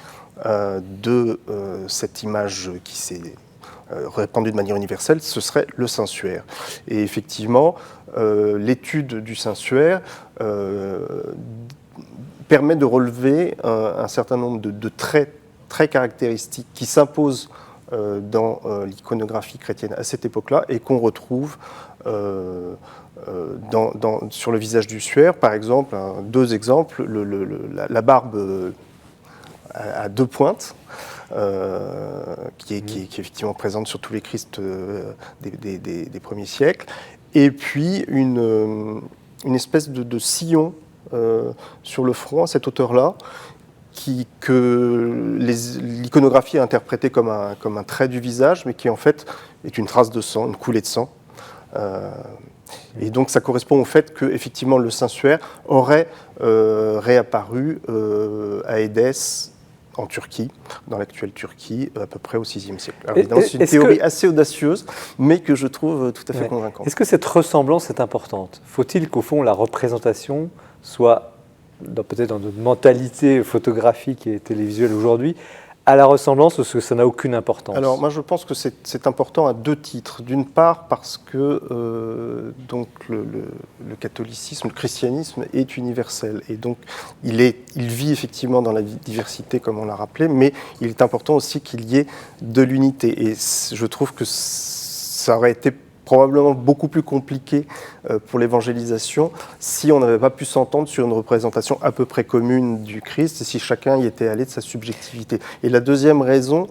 de cette image qui s'est répandue de manière universelle, ce serait le Saint-Suaire. Et effectivement, l'étude du Saint-Suaire permet de relever un certain nombre de traits très caractéristiques qui s'imposent dans l'iconographie chrétienne à cette époque-là et qu'on retrouve sur le visage du Suaire. Par exemple, 2 exemples, la barbe à 2 pointes, qui est effectivement présente sur tous les Christs des premiers siècles, et puis une espèce de sillon sur le front à cette hauteur-là, que l'iconographie a interprété comme un trait du visage, mais qui en fait est une trace de sang, une coulée de sang. Et donc ça correspond au fait que effectivement le Saint-Suaire aurait réapparu à Édesse, en Turquie, dans l'actuelle Turquie, à peu près au VIe siècle. Alors évidemment, c'est une théorie assez audacieuse, mais que je trouve tout à fait convaincante. Est-ce que cette ressemblance est importante? Faut-il qu'au fond, la représentation soit, peut-être dans notre mentalité photographique et télévisuelle aujourd'hui, à la ressemblance, ou est-ce que ça n'a aucune importance? Alors moi je pense que c'est important à 2 titres. D'une part parce que donc le catholicisme, le christianisme est universel et donc il vit effectivement dans la diversité comme on l'a rappelé, mais il est important aussi qu'il y ait de l'unité. Et je trouve que ça aurait été probablement beaucoup plus compliqué pour l'évangélisation si on n'avait pas pu s'entendre sur une représentation à peu près commune du Christ et si chacun y était allé de sa subjectivité. Et la deuxième raison,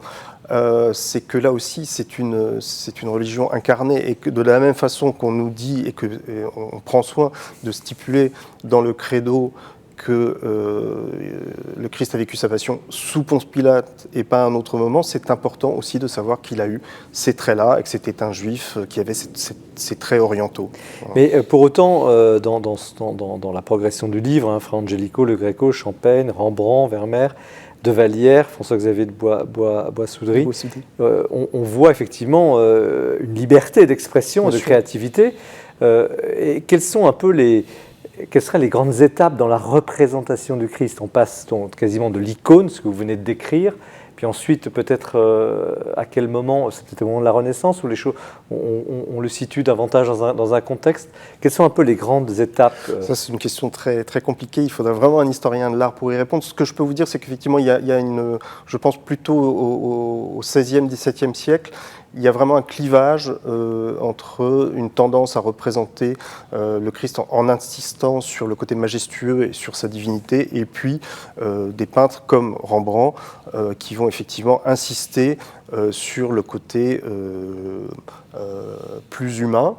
c'est que là aussi c'est une religion incarnée et que de la même façon qu'on nous dit et qu'on prend soin de stipuler dans le credo que le Christ a vécu sa passion sous Ponce Pilate et pas à un autre moment, c'est important aussi de savoir qu'il a eu ces traits-là et que c'était un juif qui avait ces traits orientaux. Voilà. Mais pour autant, dans la progression du livre, Fra Angelico, Le Greco, Champaigne, Rembrandt, Vermeer, De Vallière, François-Xavier de Boissouderie, on voit effectivement une liberté d'expression et de créativité. Et quelles seraient les grandes étapes dans la représentation du Christ? On passe quasiment de l'icône, ce que vous venez de décrire, puis ensuite peut-être à quel moment, c'est peut-être au moment de la Renaissance, où les choses, on le situe davantage dans un contexte. Quelles sont un peu les grandes étapes? Ça, c'est une question très, très compliquée. Il faudrait vraiment un historien de l'art pour y répondre. Ce que je peux vous dire, c'est qu'effectivement, il y a une, je pense plutôt au XVIe, XVIIe siècle, il y a vraiment un clivage entre une tendance à représenter le Christ en insistant sur le côté majestueux et sur sa divinité, et puis des peintres comme Rembrandt qui vont effectivement insister sur le côté plus humain,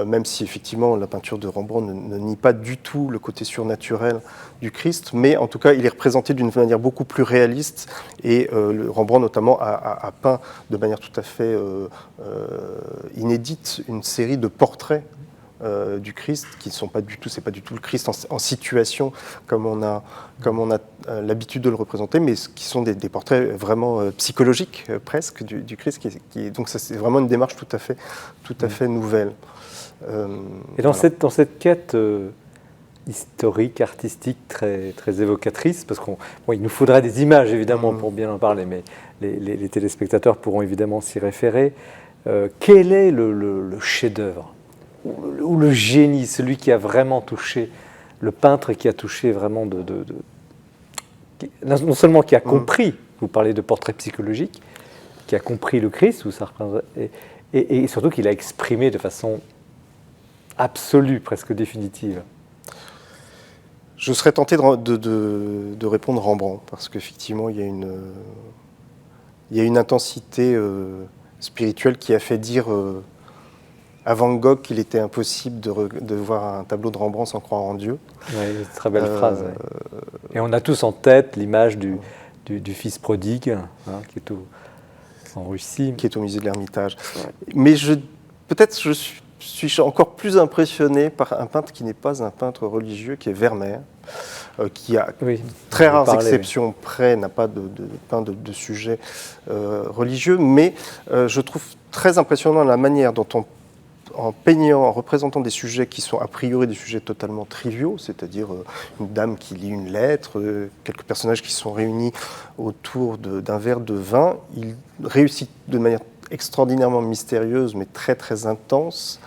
même si effectivement la peinture de Rembrandt ne nie pas du tout le côté surnaturel du Christ, mais en tout cas il est représenté d'une manière beaucoup plus réaliste, et Rembrandt notamment a peint de manière tout à fait inédite une série de portraits du Christ qui ne sont pas du tout, c'est pas du tout le Christ en situation comme on a l'habitude de le représenter, mais qui sont des portraits vraiment psychologiques presque du Christ, donc ça, c'est vraiment une démarche tout à fait nouvelle. Et dans cette quête historique, artistique très, très évocatrice, parce qu'il nous faudrait des images évidemment pour bien en parler, mais les téléspectateurs pourront évidemment s'y référer. Quel est le chef-d'œuvre ou le génie, celui qui a vraiment touché, le peintre qui a touché vraiment non seulement qui a compris, vous parlez de portrait psychologique, qui a compris le Christ, où ça représente, et surtout qu'il a exprimé de façon absolue, presque définitive? Je serais tenté de répondre Rembrandt, parce qu'effectivement, il y a une intensité spirituelle qui a fait dire à Van Gogh qu'il était impossible de voir un tableau de Rembrandt sans croire en Dieu. Oui, une très belle phrase. Oui. Et on a tous en tête l'image du fils prodigue, qui est en Russie. Qui est au musée de l'Ermitage. Ouais. Mais peut-être je suis encore plus impressionné par un peintre qui n'est pas un peintre religieux, qui est Vermeer, qui a très rares exceptions près, n'a pas peint de sujets religieux, mais je trouve très impressionnant la manière dont en peignant, en représentant des sujets qui sont a priori des sujets totalement triviaux, c'est-à-dire une dame qui lit une lettre, quelques personnages qui sont réunis autour d'un verre de vin, il réussit de manière extraordinairement mystérieuse, mais très très intense,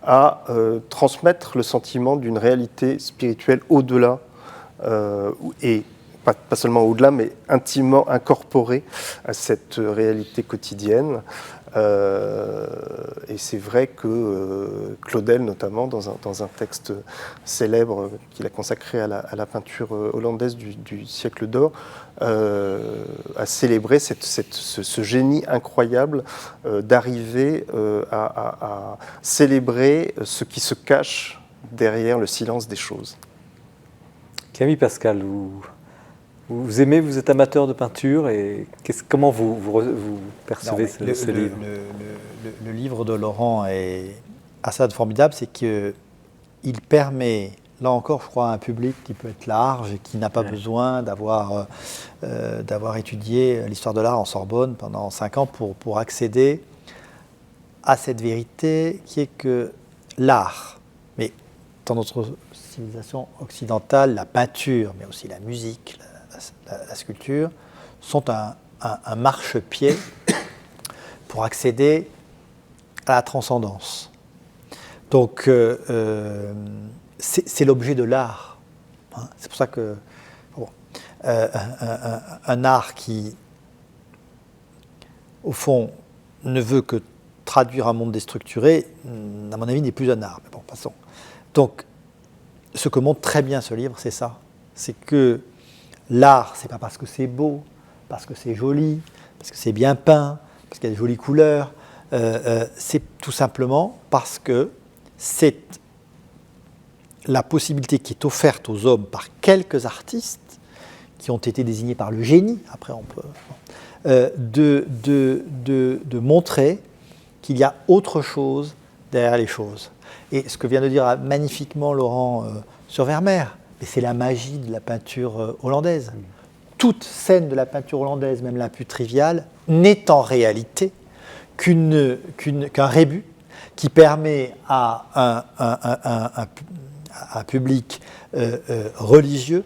à transmettre le sentiment d'une réalité spirituelle au-delà, et pas seulement au-delà, mais intimement incorporée à cette réalité quotidienne. Et c'est vrai que Claudel, notamment, dans un texte célèbre qu'il a consacré à la peinture hollandaise du siècle d'or, a célébré ce génie incroyable d'arriver à célébrer ce qui se cache derrière le silence des choses. Camille Pascal, vous aimez, vous êtes amateur de peinture, et comment vous percevez ce livre? Le livre de Laurent est assez formidable, c'est qu'il permet, là encore, je crois, à un public qui peut être large et qui n'a pas besoin d'avoir étudié l'histoire de l'art en Sorbonne pendant 5 ans pour accéder à cette vérité qui est que l'art, mais dans notre civilisation occidentale, la peinture, mais aussi la musique, la sculpture, sont un marchepied pour accéder à la transcendance. Donc, c'est l'objet de l'art. Hein. C'est pour ça que un art qui, au fond, ne veut que traduire un monde déstructuré, à mon avis, n'est plus un art. Mais bon, passons. Donc, ce que montre très bien ce livre, c'est ça. C'est que l'art, c'est pas parce que c'est beau, parce que c'est joli, parce que c'est bien peint, parce qu'il y a de jolies couleurs. C'est tout simplement parce que c'est la possibilité qui est offerte aux hommes par quelques artistes, qui ont été désignés par le génie, après on peut, de montrer qu'il y a autre chose derrière les choses. Et ce que vient de dire magnifiquement Laurent sur Vermeer, c'est la magie de la peinture hollandaise. Toute scène de la peinture hollandaise, même la plus triviale, n'est en réalité qu'un rébut qui permet à un public religieux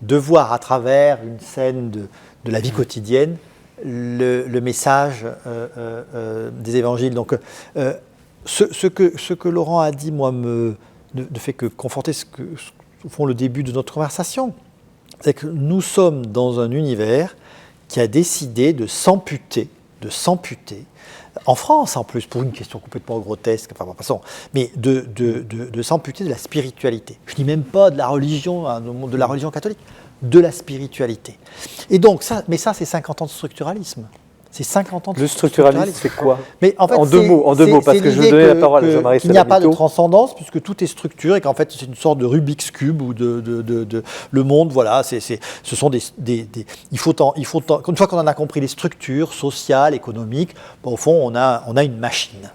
de voir à travers une scène de la vie quotidienne le message des évangiles. Donc, ce que Laurent a dit, moi, ne fait que conforter au fond, le début de notre conversation. C'est que nous sommes dans un univers qui a décidé de s'amputer, en France en plus, pour une question complètement grotesque, enfin, passons, mais de s'amputer de la spiritualité. Je ne dis même pas de la religion, de la religion catholique, de la spiritualité. Et donc, mais ça, c'est 50 ans de structuralisme. C'est 50 ans de Le structuralisme, c'est quoi? Mais en fait, en deux mots, parce que je veux donner la parole à Jean-Marie Salamito. Il n'y a pas de transcendance puisque tout est structuré et qu'en fait c'est une sorte de Rubik's Cube ou le monde, voilà, ce sont une fois qu'on en a compris les structures sociales, économiques, bon, au fond on a une machine.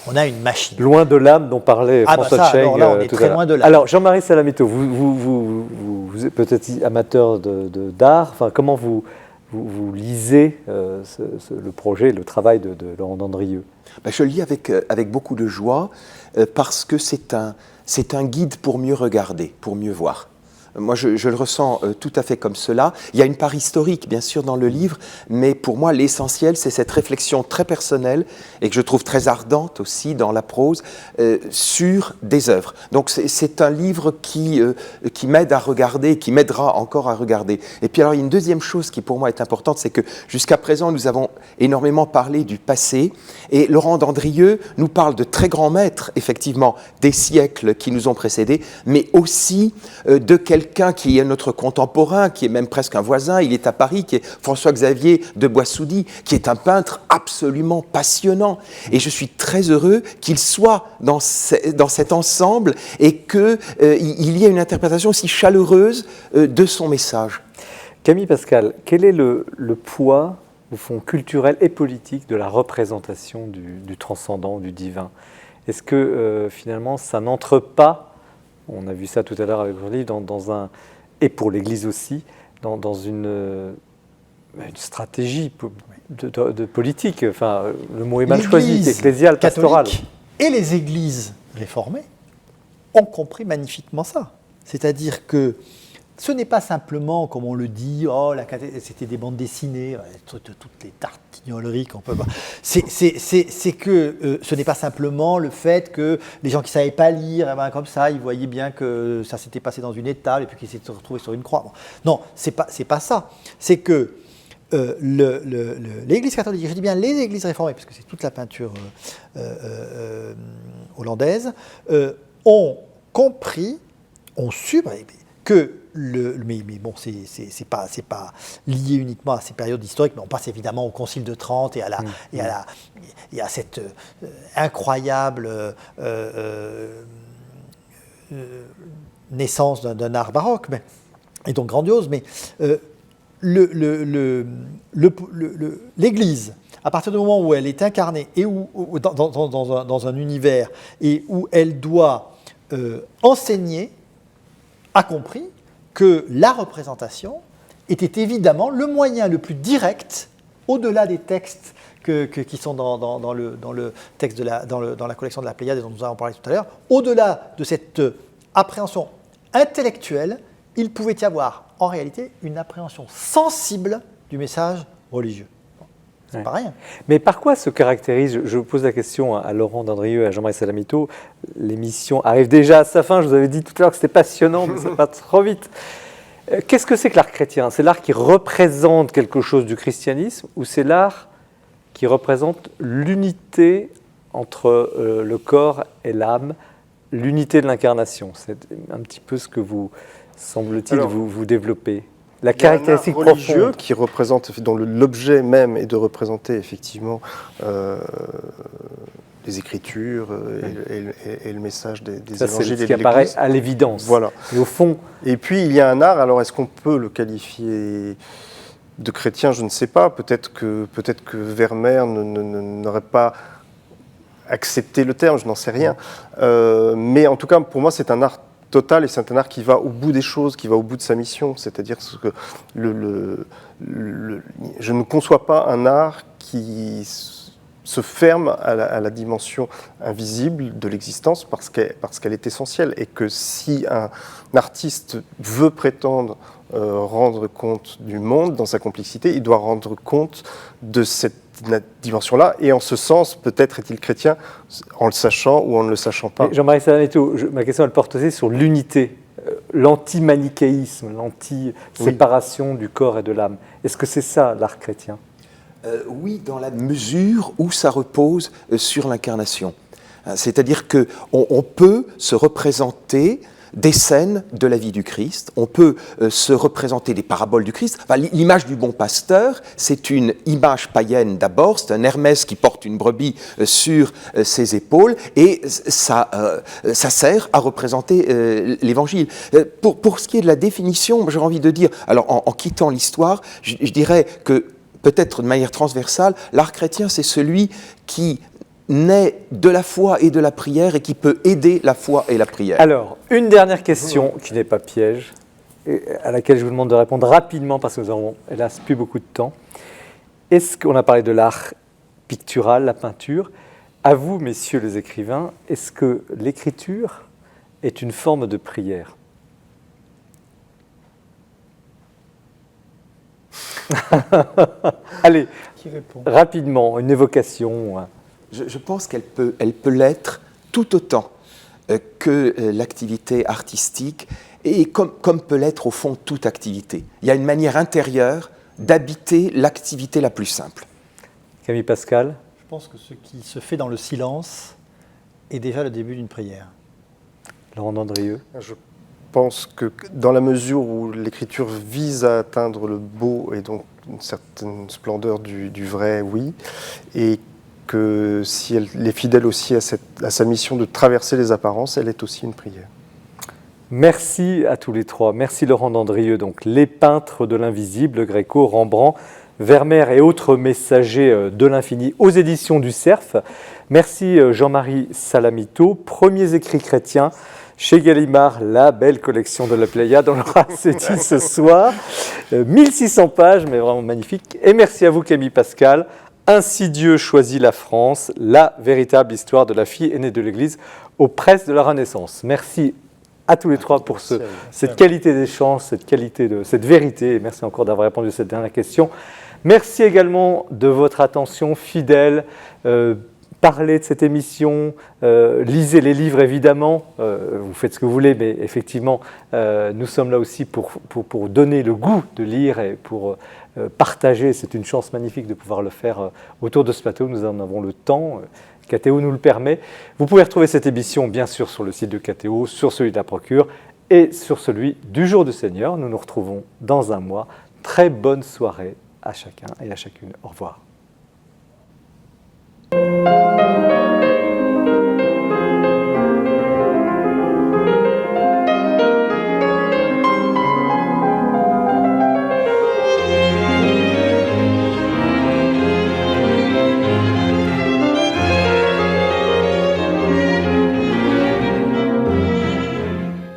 On a une machine. Loin de l'âme dont parlait François Cheng. Là, on est très loin de l'âme. Alors, Jean-Marie Salamito, vous êtes peut-être amateur d'art. Enfin, comment vous lisez le projet, le travail de Laurent Dandrieux? Je le lis avec beaucoup de joie parce que c'est un guide pour mieux regarder, pour mieux voir. Moi, je le ressens tout à fait comme cela. Il y a une part historique, bien sûr, dans le livre, mais pour moi, l'essentiel, c'est cette réflexion très personnelle et que je trouve très ardente aussi dans la prose sur des œuvres. Donc, c'est un livre qui m'aide à regarder, qui m'aidera encore à regarder. Et puis, alors, il y a une deuxième chose qui, pour moi, est importante, c'est que jusqu'à présent, nous avons énormément parlé du passé et Laurent Dandrieux nous parle de très grands maîtres, effectivement, des siècles qui nous ont précédés, mais aussi de quelqu'un qui est notre contemporain, qui est même presque un voisin, il est à Paris, qui est François-Xavier de Boissoudy, qui est un peintre absolument passionnant. Et je suis très heureux qu'il soit dans cet ensemble et qu'il y ait une interprétation aussi chaleureuse de son message. Camille Pascal, quel est le poids, au fond, culturel et politique de la représentation du transcendant, du divin? Est-ce que finalement ça n'entre pas, on a vu ça tout à l'heure avec votre livre, et pour l'Église aussi, dans une stratégie de politique, enfin le mot est mal choisi, ecclésiale, pastorale. Et les églises réformées ont compris magnifiquement ça. C'est-à-dire que ce n'est pas simplement, comme on le dit, c'était des bandes dessinées, toutes les tartignoleries qu'on peut voir. C'est que ce n'est pas simplement le fait que les gens qui ne savaient pas lire, comme ça, ils voyaient bien que ça s'était passé dans une étable et puis qu'ils s'étaient retrouvés sur une croix. Bon. Non, c'est pas ça. C'est que l'Église catholique, je dis bien les églises réformées, parce que c'est toute la peinture hollandaise, ont compris, ont su que mais bon, c'est pas lié uniquement à ces périodes historiques, mais on passe évidemment au Concile de Trente et à cette incroyable naissance d'un art baroque, et donc grandiose. Mais l'Église, à partir du moment où elle est incarnée et dans un univers et où elle doit enseigner, a compris que la représentation était évidemment le moyen le plus direct, au-delà des textes qui sont dans le texte dans la collection de la Pléiade dont nous avons parlé tout à l'heure, au-delà de cette appréhension intellectuelle, il pouvait y avoir en réalité une appréhension sensible du message religieux. C'est pas rien. Mais par quoi se caractérise, je vous pose la question à Laurent Dandrieux et à Jean-Marie Salamito, l'émission arrive déjà à sa fin, je vous avais dit tout à l'heure que c'était passionnant, mais ça va trop vite. Qu'est-ce que c'est que l'art chrétien? C'est l'art qui représente quelque chose du christianisme ou c'est l'art qui représente l'unité entre le corps et l'âme, l'unité de l'incarnation? C'est un petit peu ce que vous, semble-t-il, vous développez. La caractéristique profonde. Il y a un art religieux profonde qui représente, dont l'objet même est de représenter effectivement les les Écritures et le message des Ça, c'est évangiles ce et qui de apparaît l'Église. à l'évidence. Voilà. Et au fond, Et puis il y a un art, alors est-ce qu'on peut le qualifier de chrétien? Je ne sais pas. Peut-être que Vermeer n'aurait pas accepté le terme, je n'en sais rien. Mais en tout cas, pour moi, c'est un art total et c'est un art qui va au bout des choses, qui va au bout de sa mission. C'est-à-dire que je ne conçois pas un art qui se ferme à la dimension invisible de l'existence parce qu'elle est essentielle et que si un artiste veut prétendre rendre compte du monde dans sa complexité, il doit rendre compte de cette dimension-là et en ce sens, peut-être est-il chrétien en le sachant ou en ne le sachant pas. Jean-Marie Salametto, ma question elle porte aussi sur l'unité, l'anti-manichéisme, l'anti-séparation du corps et de l'âme. Est-ce que c'est ça l'art chrétien ? Oui, dans la mesure où ça repose sur l'incarnation. C'est-à-dire qu'on peut se représenter des scènes de la vie du Christ, on peut se représenter des paraboles du Christ. Enfin, l'image du bon pasteur, c'est une image païenne d'abord, c'est un Hermès qui porte une brebis sur ses épaules, et ça sert à représenter l'Évangile. Pour ce qui est de la définition, j'ai envie de dire, alors en quittant l'histoire, je dirais que peut-être de manière transversale, l'art chrétien, c'est celui qui naît de la foi et de la prière et qui peut aider la foi et la prière. Alors, une dernière question qui n'est pas piège, et à laquelle je vous demande de répondre rapidement parce que nous n'avons hélas plus beaucoup de temps. Est-ce qu'on a parlé de l'art pictural, la peinture? À vous, messieurs les écrivains, est-ce que l'écriture est une forme de prière? Allez, rapidement, une évocation. Je pense qu'elle peut l'être tout autant que l'activité artistique et comme peut l'être au fond toute activité. Il y a une manière intérieure d'habiter l'activité la plus simple. Camille Pascal? Je pense que ce qui se fait dans le silence est déjà le début d'une prière. Laurent Dandrieux? Je pense que dans la mesure où l'écriture vise à atteindre le beau et donc une certaine splendeur du vrai, oui, et que si elle est fidèle aussi à sa mission de traverser les apparences, elle est aussi une prière. Merci à tous les trois. Merci Laurent Dandrieux. Donc, Les peintres de l'invisible, Gréco, Rembrandt, Vermeer et autres messagers de l'infini aux éditions du Cerf. Merci Jean-Marie Salametto, premiers écrits chrétiens chez Gallimard, la belle collection de la Pléiade. On l'aura assez dit ce soir. 1600 pages, mais vraiment magnifique. Et merci à vous Camille Pascal. Ainsi Dieu choisit la France, la véritable histoire de la fille aînée de l'Église aux presses de la Renaissance. Merci à tous les trois pour cette qualité d'échange, cette vérité. Et merci encore d'avoir répondu à cette dernière question. Merci également de votre attention fidèle. Parlez de cette émission, lisez les livres évidemment, vous faites ce que vous voulez, mais effectivement, nous sommes là aussi pour donner le goût de lire et pour partager. C'est une chance magnifique de pouvoir le faire autour de ce plateau. Nous en avons le temps. KTO nous le permet. Vous pouvez retrouver cette émission bien sûr sur le site de KTO, sur celui de la Procure et sur celui du Jour du Seigneur. Nous nous retrouvons dans un mois. Très bonne soirée à chacun et à chacune. Au revoir.